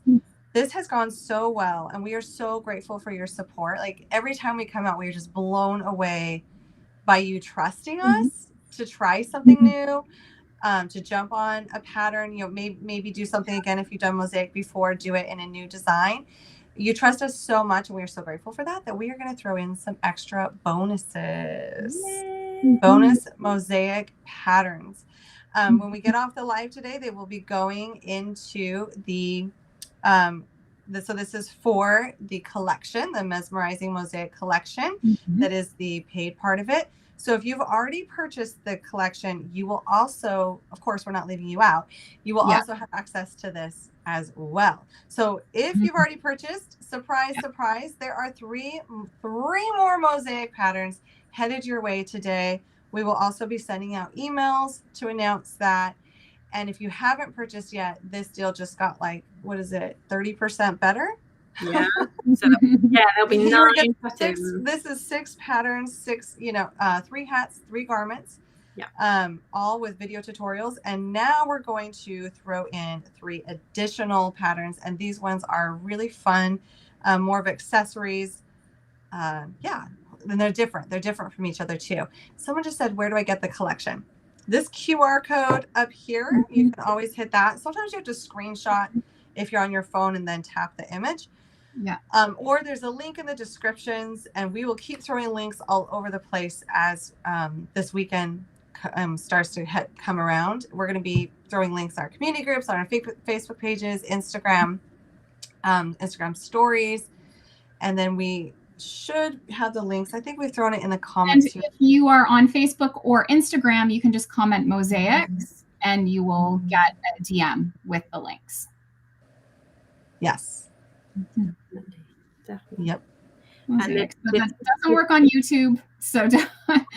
this has gone so well. And we are so grateful for your support. Like every time we come out, we're just blown away by you trusting us to try something new, to jump on a pattern, you know, maybe do something again. If you've done mosaic before, do it in a new design. You trust us so much, and we are so grateful for that we are going to throw in some extra bonuses. Bonus mosaic patterns. When we get off the live today, they will be going into the So this is for the collection, the Mesmerizing Mosaic Collection. That is the paid part of it. So if you've already purchased the collection, you will also, of course, we're not leaving you out. You will also have access to this as well. So if you've already purchased, surprise, surprise, there are three more mosaic patterns headed your way today. We will also be sending out emails to announce that. And if you haven't purchased yet, this deal just got like, what is it, 30% better? Yeah. So there'll be 9 patterns. This is 6 patterns, 6, 3 hats, 3 garments. Yeah. All with video tutorials. And now we're going to throw in 3 additional patterns. And these ones are really fun, more of accessories. And they're different. They're different from each other too. Someone just said, where do I get the collection? This QR code up here, you can always hit that. Sometimes you have to screenshot if you're on your phone and then tap the image. Yeah. Or there's a link in the descriptions, and we will keep throwing links all over the place as this weekend starts to come around. We're going to be throwing links on our community groups, on our Facebook pages, Instagram stories, and then we should have the links. I think we've thrown it in the comments. And if you are on Facebook or Instagram, you can just comment mosaics and you will get a DM with the links. Yes. Definitely. Yep. And that doesn't work on YouTube. So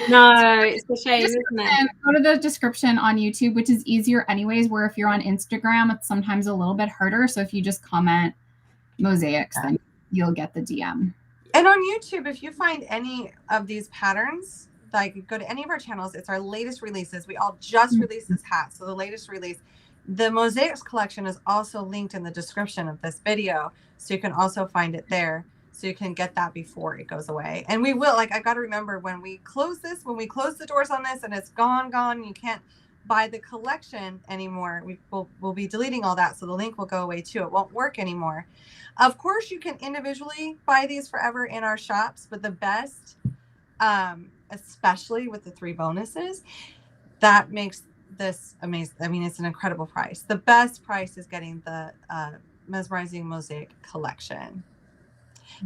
no, it's a shame, isn't it? Go to the description on YouTube, which is easier anyways, where if you're on Instagram, it's sometimes a little bit harder. So if you just comment mosaics, then you'll get the DM. And on YouTube, if you find any of these patterns, like go to any of our channels, it's our latest releases. We all just released this hat. So the latest release, the mosaics collection is also linked in the description of this video. So you can also find it there. So you can get that before it goes away. And we will, I got to remember when we close the doors on this and it's gone, you can't buy the collection anymore. We'll be deleting all that. So the link will go away too. It won't work anymore. Of course, you can individually buy these forever in our shops, but the best, especially with the 3 bonuses, that makes this amazing. I mean, it's an incredible price. The best price is getting the Mesmerizing Mosaic Collection.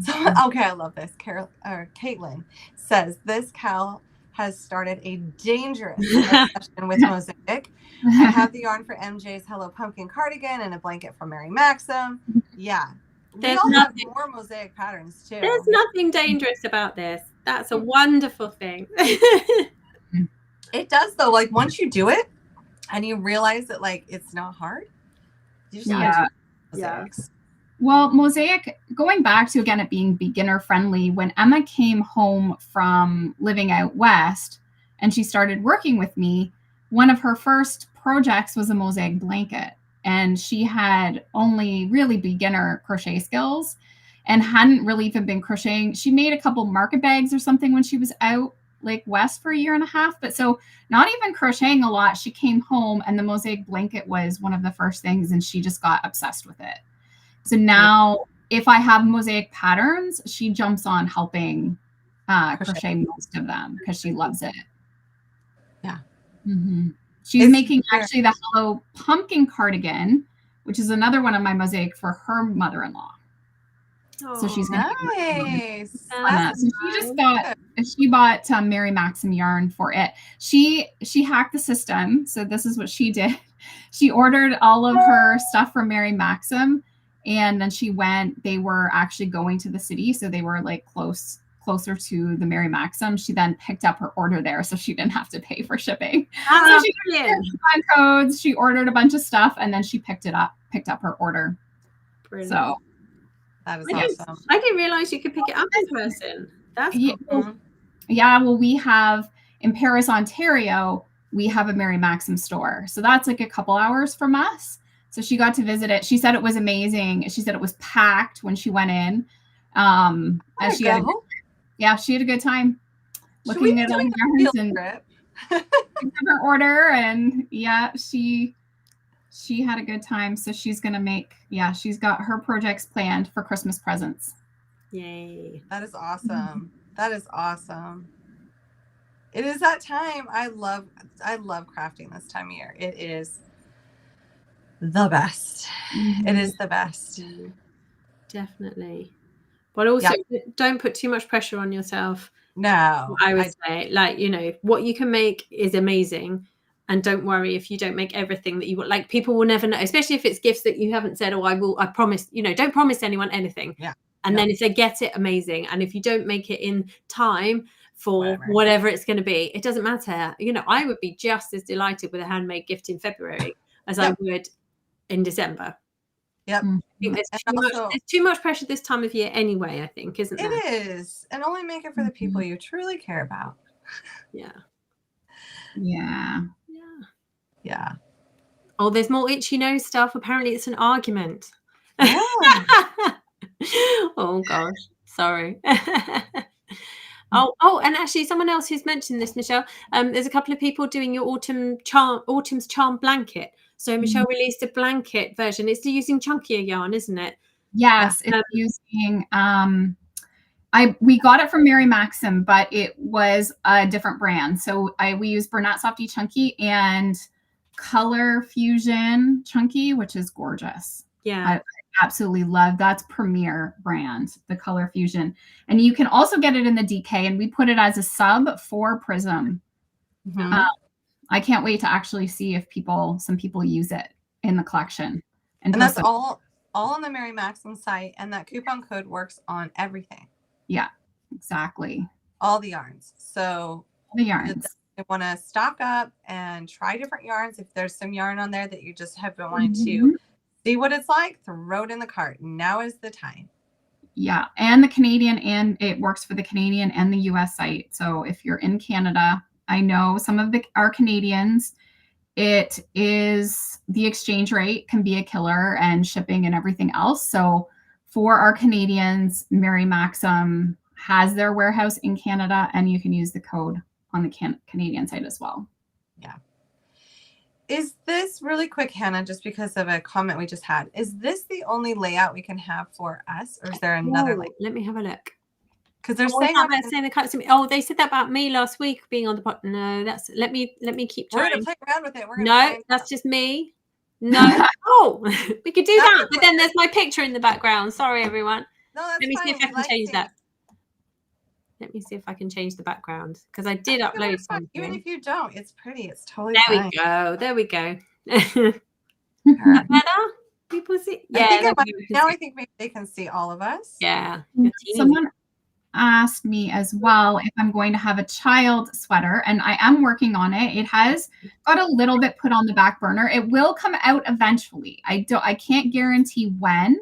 So, okay, I love this. Caitlin says, this Cal has started a dangerous obsession with mosaic. I have the yarn for MJ's Hello Pumpkin cardigan and a blanket from Mary Maxim. Yeah. We all have more mosaic patterns too. There's nothing dangerous about this. That's a wonderful thing. It does though. Like once you do it and you realize that it's not hard, you just have to do mosaics. Well, mosaic, going back to again it being beginner friendly, when Emma came home from living out west and she started working with me, one of her first projects was a mosaic blanket. And she had only really beginner crochet skills and hadn't really even been crocheting. She made a couple market bags or something when she was out west for a year and a half. But so not even crocheting a lot. She came home and the mosaic blanket was one of the first things and she just got obsessed with it. So now if I have mosaic patterns, she jumps on helping crochet most of them because she loves it. Yeah. Mm-hmm. She's making actually the Hello Pumpkin cardigan, which is another one of my mosaic for her mother-in-law. Oh, so she's nice. So she bought Mary Maxim yarn for it. She hacked the system. So this is what she did. She ordered all of her stuff from Mary Maxim, and then they were actually going to the city, so they were closer to the Mary Maxim. She then picked up her order there, so she didn't have to pay for shipping. So she did codes, she ordered a bunch of stuff, and then she picked up her order. Brilliant. So that is awesome. I didn't realize you could pick it up in person. That's cool. Yeah, well, we have in Paris, Ontario, we have a Mary Maxim store. So that's a couple hours from us. So she got to visit it. She said it was amazing. She said it was packed when she went in. And she had a good time looking at all the yarns and her order. And she had a good time. So she's going to she's got her projects planned for Christmas presents. Yay. That is awesome. Mm-hmm. That is awesome. It is that time. I love crafting this time of year. It is the best. Mm-hmm. It is the best. Definitely. But also, don't put too much pressure on yourself. No, I would say, like, you know, what you can make is amazing. And don't worry if you don't make everything that you want. Like, people will never know, especially if it's gifts that you haven't said, oh, I promise, you know, don't promise anyone anything. Yeah. And then if they get it, amazing. And if you don't make it in time for whatever it's going to be, it doesn't matter. You know, I would be just as delighted with a handmade gift in February as I would in December. Yep. I think there's too much pressure this time of year anyway, I think, isn't there? It is. And only make it for the people you truly care about. Yeah. Yeah. Yeah. Yeah. Oh, there's more itchy nose stuff. Apparently it's an argument. Yeah. Oh gosh. Sorry. Oh, and actually someone else who's mentioned this, Michelle. There's a couple of people doing your autumn's charm blanket. So Michelle released a blanket version. It's using chunkier yarn, isn't it? Yes, it's using we got it from Mary Maxim, but it was a different brand. So we use Bernat Softy Chunky and Color Fusion Chunky, which is gorgeous. Yeah. I absolutely love that's Premier brand, the Color Fusion. And you can also get it in the DK, and we put it as a sub for Prism. I can't wait to actually see if some people use it in the collection. And that's all on the Mary Maxim site, and that coupon code works on everything. Yeah, exactly. All the yarns. So the yarns. You want to stock up and try different yarns. If there's some yarn on there that you just have been wanting to see what it's like, throw it in the cart. Now is the time. Yeah, and the Canadian, and it works for the Canadian and the US site. So if you're in Canada, I know some of our Canadians, it is the exchange rate can be a killer, and shipping and everything else. So for our Canadians, Mary Maxim has their warehouse in Canada, and you can use the code on the Canadian site as well. Yeah. Is this really quick, Hannah, just because of a comment we just had, is this the only layout we can have for us, or is there another layout? Let me have a look. Because they're saying oh, they said that about me last week being on the pod. No, that's let me keep trying. We're gonna play around with it. No, that's just me. No. Oh, we could do that, but then there's my picture in the background. Sorry, everyone. No, that's let me fine. see if I can change that. Let me see if I can change the background, because I did upload something. Even if you don't, it's pretty. It's totally fine. There we go. Better? People see? Yeah. I think maybe they can see all of us. Yeah. Someone asked me as well if I'm going to have a child sweater, and I am working on it. It has got a little bit put on the back burner. It will come out eventually. I can't guarantee when.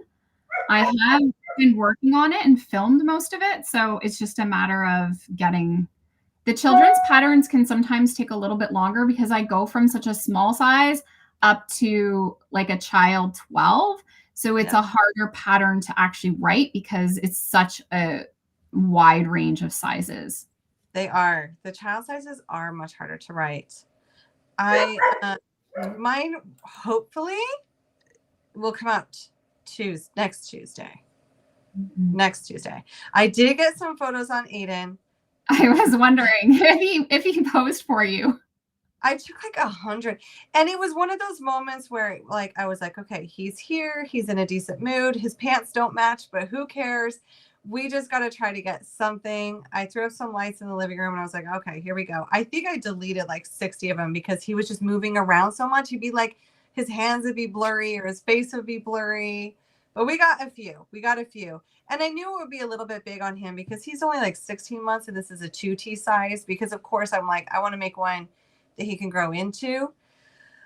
I have been working on it and filmed most of it, so it's just a matter of getting the children's patterns can sometimes take a little bit longer because I go from such a small size up to like a child 12. So it's a harder pattern to actually write because it's such a wide range of sizes. They are. The child sizes are much harder to write. Mine hopefully will come out next Tuesday. Next Tuesday. I did get some photos on Aiden. I was wondering if he posed for you. I took like 100, and it was one of those moments where like I was like, okay, he's here, he's in a decent mood, his pants don't match, but who cares? We just got to try to get something. I threw up some lights in the living room, and I was like, okay, here we go. I think I deleted like 60 of them because he was just moving around so much. He'd be like, his hands would be blurry or his face would be blurry. But we got a few. And I knew it would be a little bit big on him because he's only like 16 months and this is a 2T size, because of course I'm like, I want to make one that he can grow into.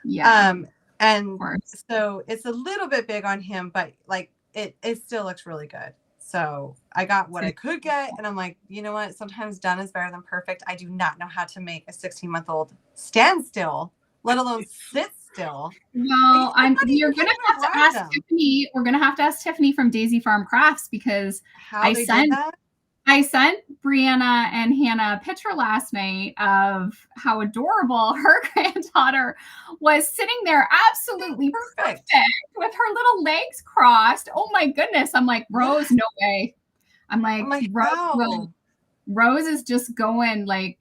Yeah. And so it's a little bit big on him, but like it still looks really good. So I got what I could get, and I'm like, you know what? Sometimes done is better than perfect. I do not know how to make a 16-month-old stand still, let alone sit still. Well, you're gonna have to ask Tiffany. We're gonna have to ask Tiffany from Daisy Farm Crafts, because I sent Briana and Hannah a picture last night of how adorable her granddaughter was sitting there, absolutely perfect with her little legs crossed. Oh my goodness! I'm like, Rose, no way. I'm like, Rose is just going like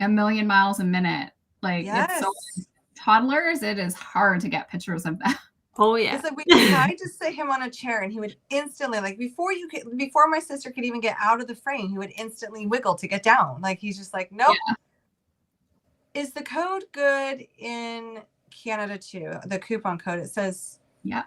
a million miles a minute. Like it's so. Toddlers, it is hard to get pictures of them. Oh yeah. It's like we tried to sit him on a chair and he would instantly, like before my sister could even get out of the frame, he would instantly wiggle to get down. Like he's just like, nope. Yeah. Is the code good in Canada too? The coupon code, it says. Yeah.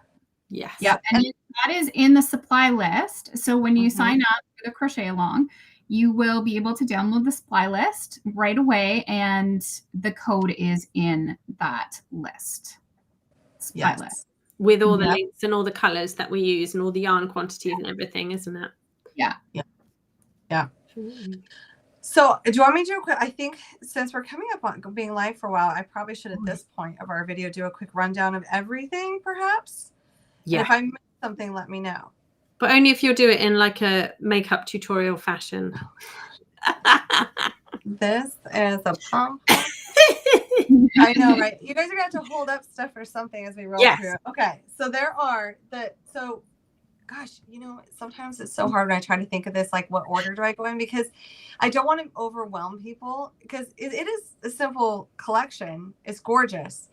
Yes. Yeah. And that is in the supply list. So when you sign up for the Crochet Along, you will be able to download the supply list right away. And the code is in that list. Supply list. With all the links and all the colors that we use and all the yarn quantities and everything, isn't it? Yeah. Yeah. Yeah. So do you want me to do a quick, I think since we're coming up on being live for a while, I probably should at this point of our video do a quick rundown of everything perhaps. Yeah. And if I missed something, let me know. But only if you'll do it in like a makeup tutorial fashion. This is a pump. I know, right? You guys are going to have to hold up stuff or something as we roll through. Okay. So there are gosh, you know, sometimes it's so hard when I try to think of this, like what order do I go in? Because I don't want to overwhelm people because it is a simple collection. It's gorgeous,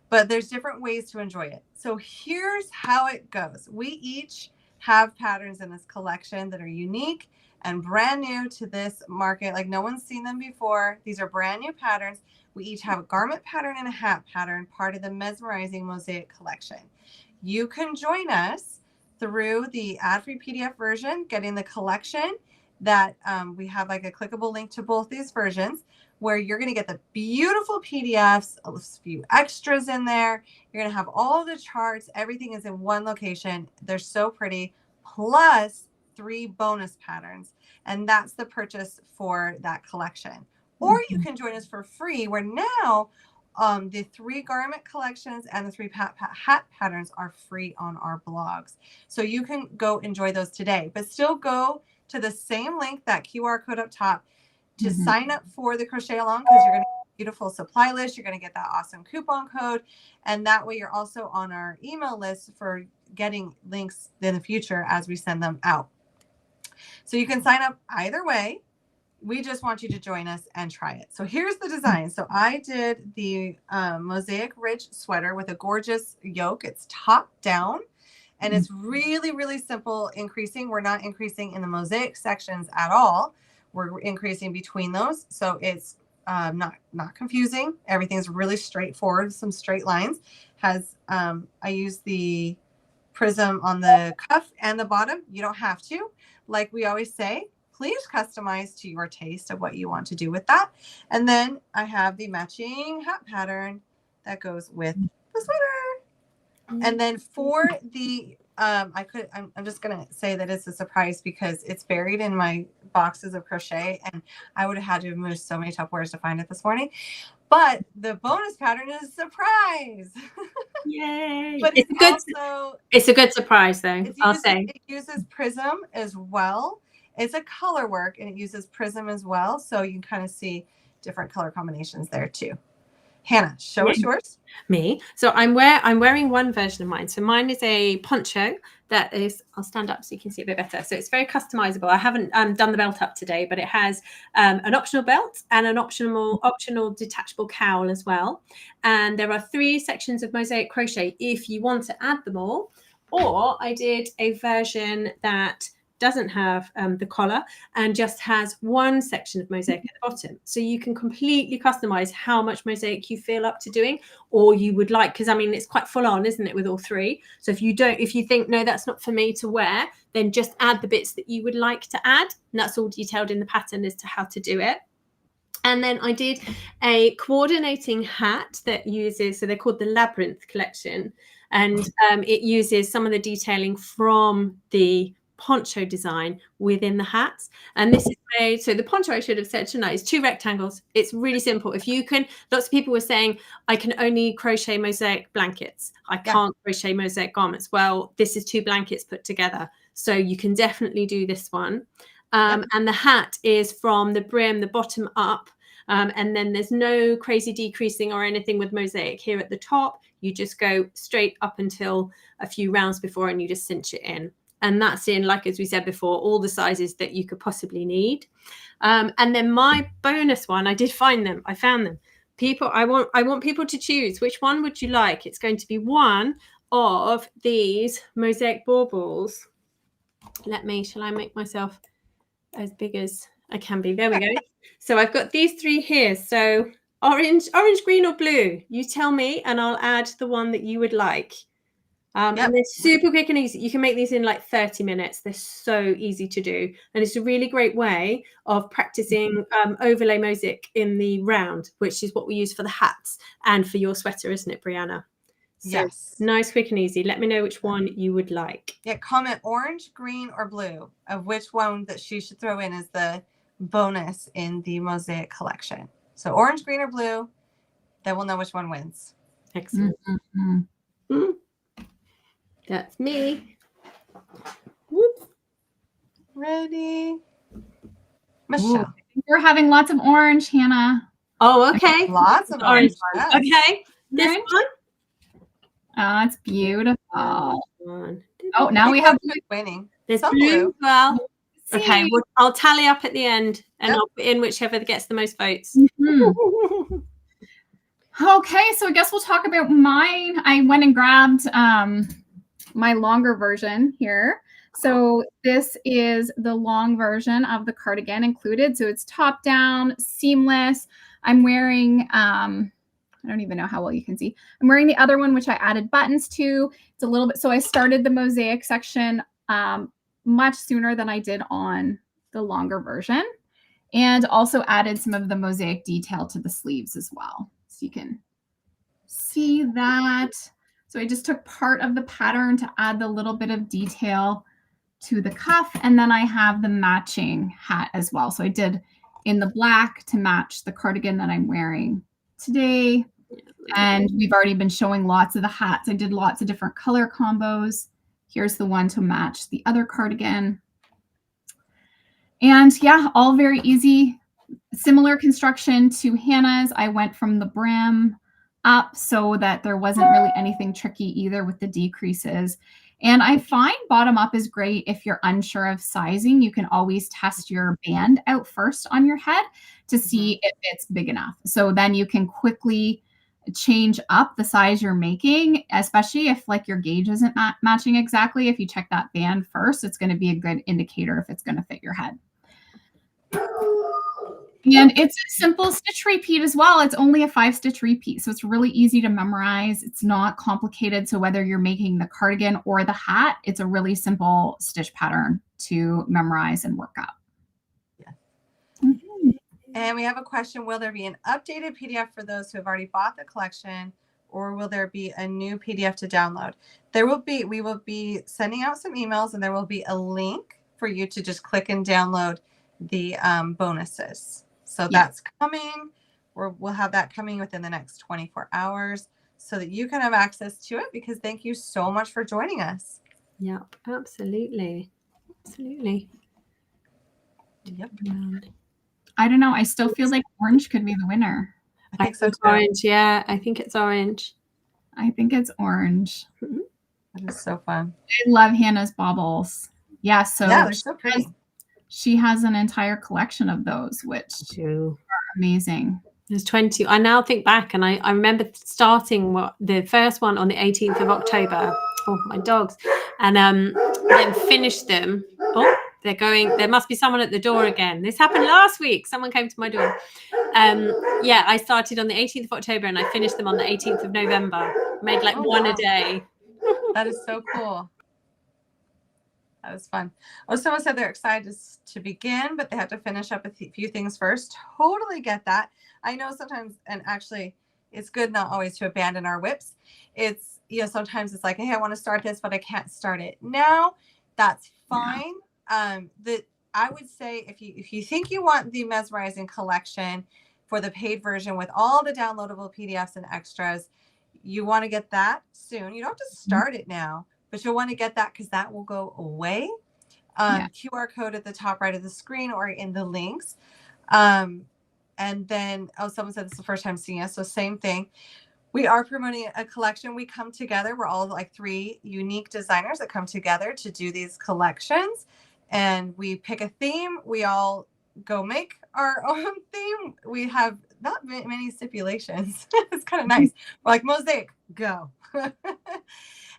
but there's different ways to enjoy it. So here's how it goes. We each have patterns in this collection that are unique and brand new to this market. Like no one's seen them before. These are brand new patterns. We each have a garment pattern and a hat pattern, part of the Mesmerizing Mosaic collection. You can join us through the ad-free PDF version, getting the collection that we have like a clickable link to both these versions where you're going to get the beautiful PDFs, a few extras in there. You're going to have all the charts. Everything is in one location. They're so pretty, plus 3 bonus patterns. And that's the purchase for that collection. Or you can join us for free where now the 3 garment collections and the 3 hat patterns are free on our blogs. So you can go enjoy those today, but still go to the same link, that QR code up top, to sign up for the Crochet Along, because you're going to get a beautiful supply list. You're going to get that awesome coupon code. And that way you're also on our email list for getting links in the future as we send them out. So you can sign up either way. We just want you to join us and try it. So here's the design. So I did the Mosaic Ridge sweater with a gorgeous yoke. It's top down and it's really, really simple increasing. We're not increasing in the mosaic sections at all. We're increasing between those. So it's not confusing. Everything's really straightforward, some straight lines. I use the prism on the cuff and the bottom. You don't have to. Like we always say, please customize to your taste of what you want to do with that. And then I have the matching hat pattern that goes with the sweater. And then for the, I'm just going to say that it's a surprise because it's buried in my boxes of crochet and I would have had to have moved so many Tupperwares to find it this morning. But the bonus pattern is a surprise. Yay. But it's a good surprise though, I'll say. It uses prism as well. It's a color work and it uses prism as well. So you can kind of see different color combinations there too. Hannah, show us yours. Me. So I'm wearing one version of mine. So mine is a poncho that is, I'll stand up so you can see a bit better. So it's very customizable. I haven't done the belt up today, but it has an optional belt and an optional detachable cowl as well. And there are 3 sections of mosaic crochet if you want to add them all. Or I did a version that doesn't have the collar and just has one section of mosaic at the bottom. So you can completely customize how much mosaic you feel up to doing or you would like, because I mean, it's quite full on, isn't it, with all 3? So if you think, no, that's not for me to wear, then just add the bits that you would like to add. And that's all detailed in the pattern as to how to do it. And then I did a coordinating hat that uses, so they're called the Labyrinth collection. And it uses some of the detailing from the poncho design within the hats. And this is made, so the poncho, I should have said tonight, is 2 rectangles. It's really simple. If you can, lots of people were saying, I can only crochet mosaic blankets. I can't crochet mosaic garments. Well, this is 2 blankets put together. So you can definitely do this one. And the hat is from the brim, the bottom up. And then there's no crazy decreasing or anything with mosaic here at the top. You just go straight up until a few rounds before and you just cinch it in. And that's in, like, as we said before, all the sizes that you could possibly need. And then my bonus one, I did find them. I found them. I want people to choose. Which one would you like? It's going to be one of these mosaic baubles. Shall I make myself as big as I can be? There we go. So I've got these 3 here. So orange, green or blue, you tell me and I'll add the one that you would like. And they're super quick and easy. You can make these in like 30 minutes. They're so easy to do. And it's a really great way of practicing overlay mosaic in the round, which is what we use for the hats and for your sweater, isn't it, Briana? So yes. Nice, quick and easy. Let me know which one you would like. Yeah, comment orange, green, or blue of which one that she should throw in as the bonus in the mosaic collection. So orange, green, or blue, then we'll know which one wins. Excellent. That's me. Whoop. Ready? Michelle. Ooh, we're having lots of orange, Hannah. Oh, okay. Lots of orange. Yes. Okay. This one. Oh, it's beautiful. Oh, now we have winning. There's blue as well. Okay, I'll tally up at the end and I'll put in whichever gets the most votes. Okay, so I guess we'll talk about mine. I went and grabbed my longer version here. So this is the long version of the cardigan included. So it's top down, seamless. I'm wearing, I don't even know how well you can see. I'm wearing the other one, which I added buttons to. It's a little bit, so I started the mosaic section much sooner than I did on the longer version, and also added some of the mosaic detail to the sleeves as well. So you can see that. So I just took part of the pattern to add the little bit of detail to the cuff. And then I have the matching hat as well. So I did in the black to match the cardigan that I'm wearing today. And we've already been showing lots of the hats. I did lots of different color combos. Here's the one to match the other cardigan. And yeah, all very easy. Similar construction to Hannah's. I went from the brim up so that there wasn't really anything tricky either with the decreases. And I find bottom up is great if you're unsure of sizing. You can always test your band out first on your head to see if it's big enough. So then you can quickly change up the size you're making, especially if like your gauge isn't matching exactly. If you check that band first, it's going to be a good indicator if it's going to fit your head. And it's a simple stitch repeat as well. It's only a 5-stitch repeat. So it's really easy to memorize. It's not complicated. So whether you're making the cardigan or the hat, it's a really simple stitch pattern to memorize and work up. Yeah. And we have a question. Will there be an updated PDF for those who have already bought the collection, or will there be a new PDF to download? There will be. We will be sending out some emails, and there will be a link for you to just click and download the bonuses. So that's coming. We'll have that coming within the next 24 hours so that you can have access to it, because thank you so much for joining us. Yeah, absolutely. Absolutely. Yep. I don't know. I still feel like orange could be the winner. I think so too. Orange. Yeah, I think it's orange. I think it's orange. That is so fun. I love Hannah's baubles. Yeah, so yeah, they're so pretty. She has an entire collection of those, which are amazing. There's 20. I now think back, and I remember starting the first one on the 18th of October. Oh, my dogs. And then finished them. Oh, they're going. There must be someone at the door again. This happened last week. Someone came to my door. Yeah, I started on the 18th of October and I finished them on the 18th of November. Made like one a day. That is so cool. That was fun. Oh, someone said they're excited to begin, but they have to finish up a few things first. Totally get that. I know sometimes, and actually it's good not always to abandon our whips. It's, sometimes it's like, hey, I want to start this, but I can't start it now. That's fine. That I would say if you think you want the Mesmerizing collection for the paid version with all the downloadable PDFs and extras, you want to get that soon. You don't have to start it now, but you'll want to get that because that will go away. QR code at the top right of the screen or in the links. And then, someone said this is the first time seeing us. So same thing. We are promoting a collection. We come together. We're all like 3 unique designers that come together to do these collections. And we pick a theme. We all go make our own theme. We have not many stipulations. It's kind of nice. We're like, mosaic, go.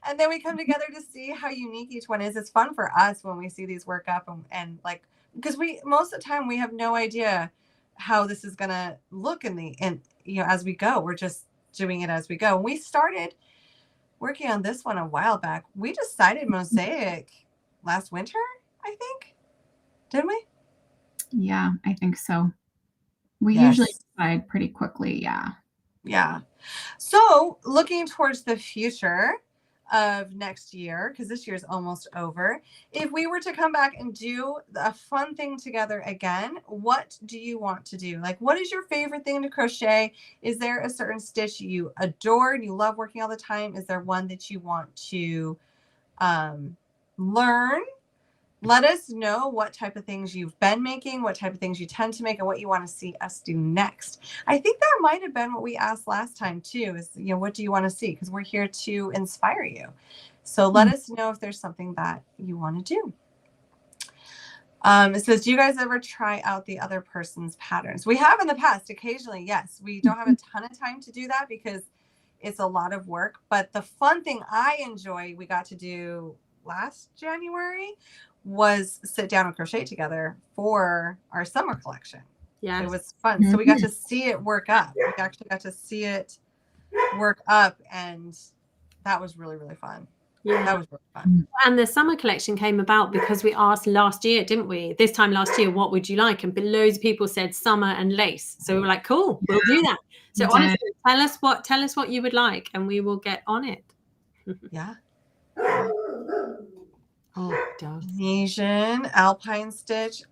And then we come together to see how unique each one is. It's fun for us when we see these work up and like, because most of the time we have no idea how this is going to look as we go. We're just doing it as we go. When we started working on this one a while back, we decided mosaic last winter, I think. Didn't we? Yeah, I think so. We Yes. usually decide pretty quickly. Yeah. Yeah. So looking towards the future of next year, because this year's almost over, if we were to come back and do a fun thing together again, what do you want to do? Like, what is your favorite thing to crochet? Is there a certain stitch you adore and you love working all the time? Is there one that you want to learn? Let us know what type of things you've been making, what type of things you tend to make, and what you want to see us do next. I think that might have been what we asked last time too, is, what do you want to see? Because we're here to inspire you. So let us know if there's something that you want to do. It says, do you guys ever try out the other person's patterns? We have in the past, occasionally, yes. We don't have a ton of time to do that because it's a lot of work. But the fun thing I enjoy, we got to do last January, was sit down and crochet together for our summer collection. Yeah, it was fun. So we got to see it work up. We actually got to see it work up, and that was really, really fun. Yeah, that was really fun. And the summer collection came about because we asked last year, didn't we? This time last year, what would you like? And loads of people said summer and lace. So we were like, cool, we'll do that. So honestly, tell us what you would like, and we will get on it. Yeah. Oh, dogs. Asian alpine stitch.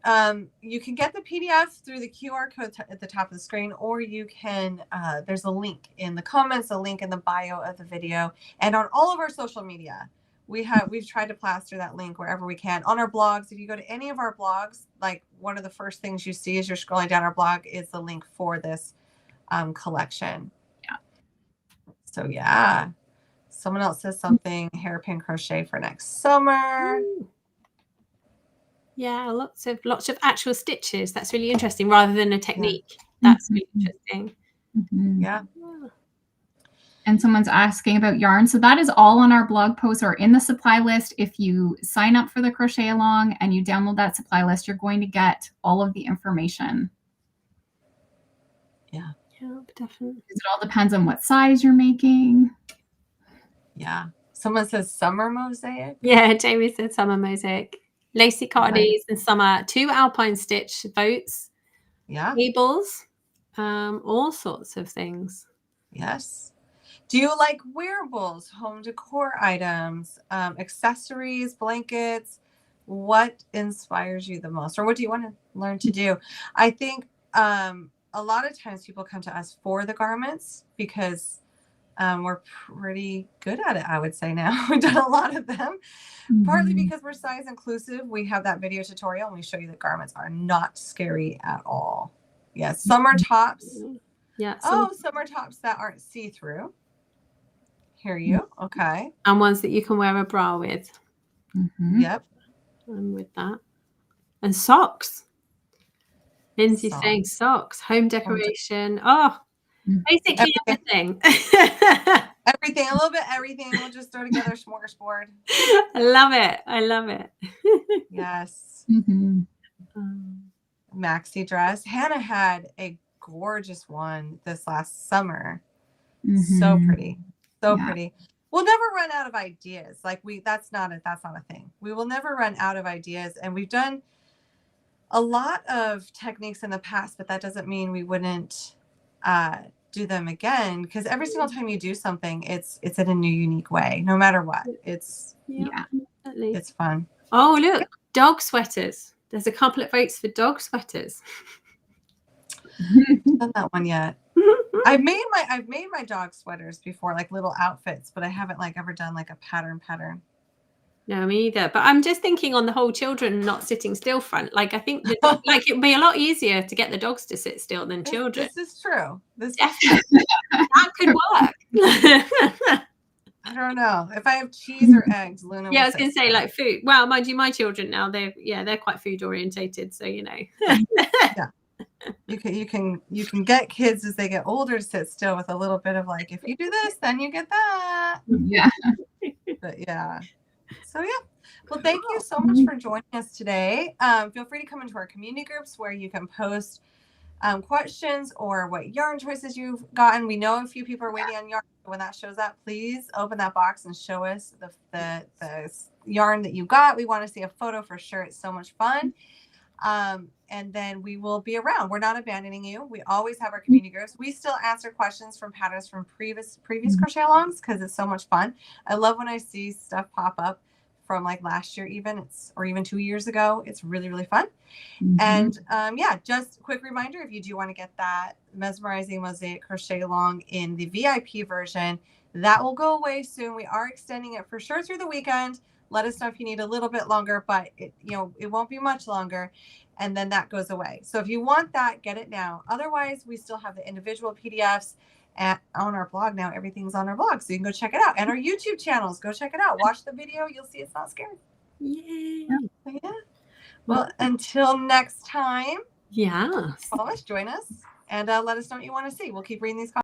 You can get the PDF through the QR code at the top of the screen, or you can, there's a link in the comments, a link in the bio of the video, and on all of our social media. We've tried to plaster that link wherever we can. On our blogs, if you go to any of our blogs, like one of the first things you see as you're scrolling down our blog is the link for this collection. Yeah. So yeah. Someone else says something, hairpin crochet for next summer. Ooh. Yeah, lots of actual stitches. That's really interesting, rather than a technique. Yeah. That's really interesting. Yeah. And someone's asking about yarn. So that is all on our blog post or in the supply list. If you sign up for the Crochet Along and you download that supply list, you're going to get all of the information. Yeah. Yeah, definitely. It all depends on what size you're making. Yeah. Someone says summer mosaic. Yeah, Jamie said summer mosaic. Lacy cardies and summer, 2 alpine stitch boats. Yeah. Cables, all sorts of things. Yes. Do you like wearables, home decor items, accessories, blankets? What inspires you the most, or what do you want to learn to do? I think a lot of times people come to us for the garments because we're pretty good at it, I would say now. We've done a lot of them, partly because we're size inclusive. We have that video tutorial and we show you that garments are not scary at all. Yes, summer tops. Yeah. Summer tops that aren't see-through. Hear you. Okay. And ones that you can wear a bra with. Yep. I'm with that. And socks. Lindsay's saying socks, home decoration. Basically everything. Everything, a little bit everything. We'll just throw together a smorgasbord. I love it. I love it. Yes. Maxi dress. Hannah had a gorgeous one this last summer. So pretty. So pretty. We'll never run out of ideas. Like that's not a thing. We will never run out of ideas. And we've done a lot of techniques in the past, but that doesn't mean we wouldn't do them again, because every single time you do something, it's in a new, unique way, no matter what. It's it's fun. Oh, look, dog sweaters. There's a couple of votes for dog sweaters. Haven't done that one yet. I've made my dog sweaters before, like little outfits, but I haven't ever done a pattern. No, me either. But I'm just thinking on the whole children not sitting still front. I think it'd be a lot easier to get the dogs to sit still than children. This is true. Definitely. That could work. I don't know. If I have cheese or eggs, Luna. Yeah, I was going to say food. Well, mind you, my children now they're quite food orientated, so you know. Yeah. You can get kids as they get older to sit still with a little bit of if you do this, then you get that. Yeah. But yeah. So yeah. Well, thank you so much for joining us today. Feel free to come into our community groups where you can post questions or what yarn choices you've gotten. We know a few people are waiting on yarn. When that shows up, please open that box and show us the yarn that you got. We want to see a photo for sure. It's so much fun. And then we will be around. We're not abandoning you. We always have our community groups. We still answer questions from patterns from previous crochet alongs because it's so much fun. I love when I see stuff pop up from like last year or even 2 years ago. It's really, really fun. And yeah, just a quick reminder, if you do want to get that Mesmerizing Mosaic Crochet Along in the VIP version, that will go away soon. We are extending it for sure through the weekend. Let us know if you need a little bit longer, but it won't be much longer. And then that goes away. So if you want that, get it now. Otherwise, we still have the individual PDFs on our blog now. Everything's on our blog, so you can go check it out. And our YouTube channels, go check it out. Watch the video. You'll see it's not scary. Yay. Yeah. Well, until next time. Yes. Follow us, join us, and let us know what you want to see. We'll keep reading these comments.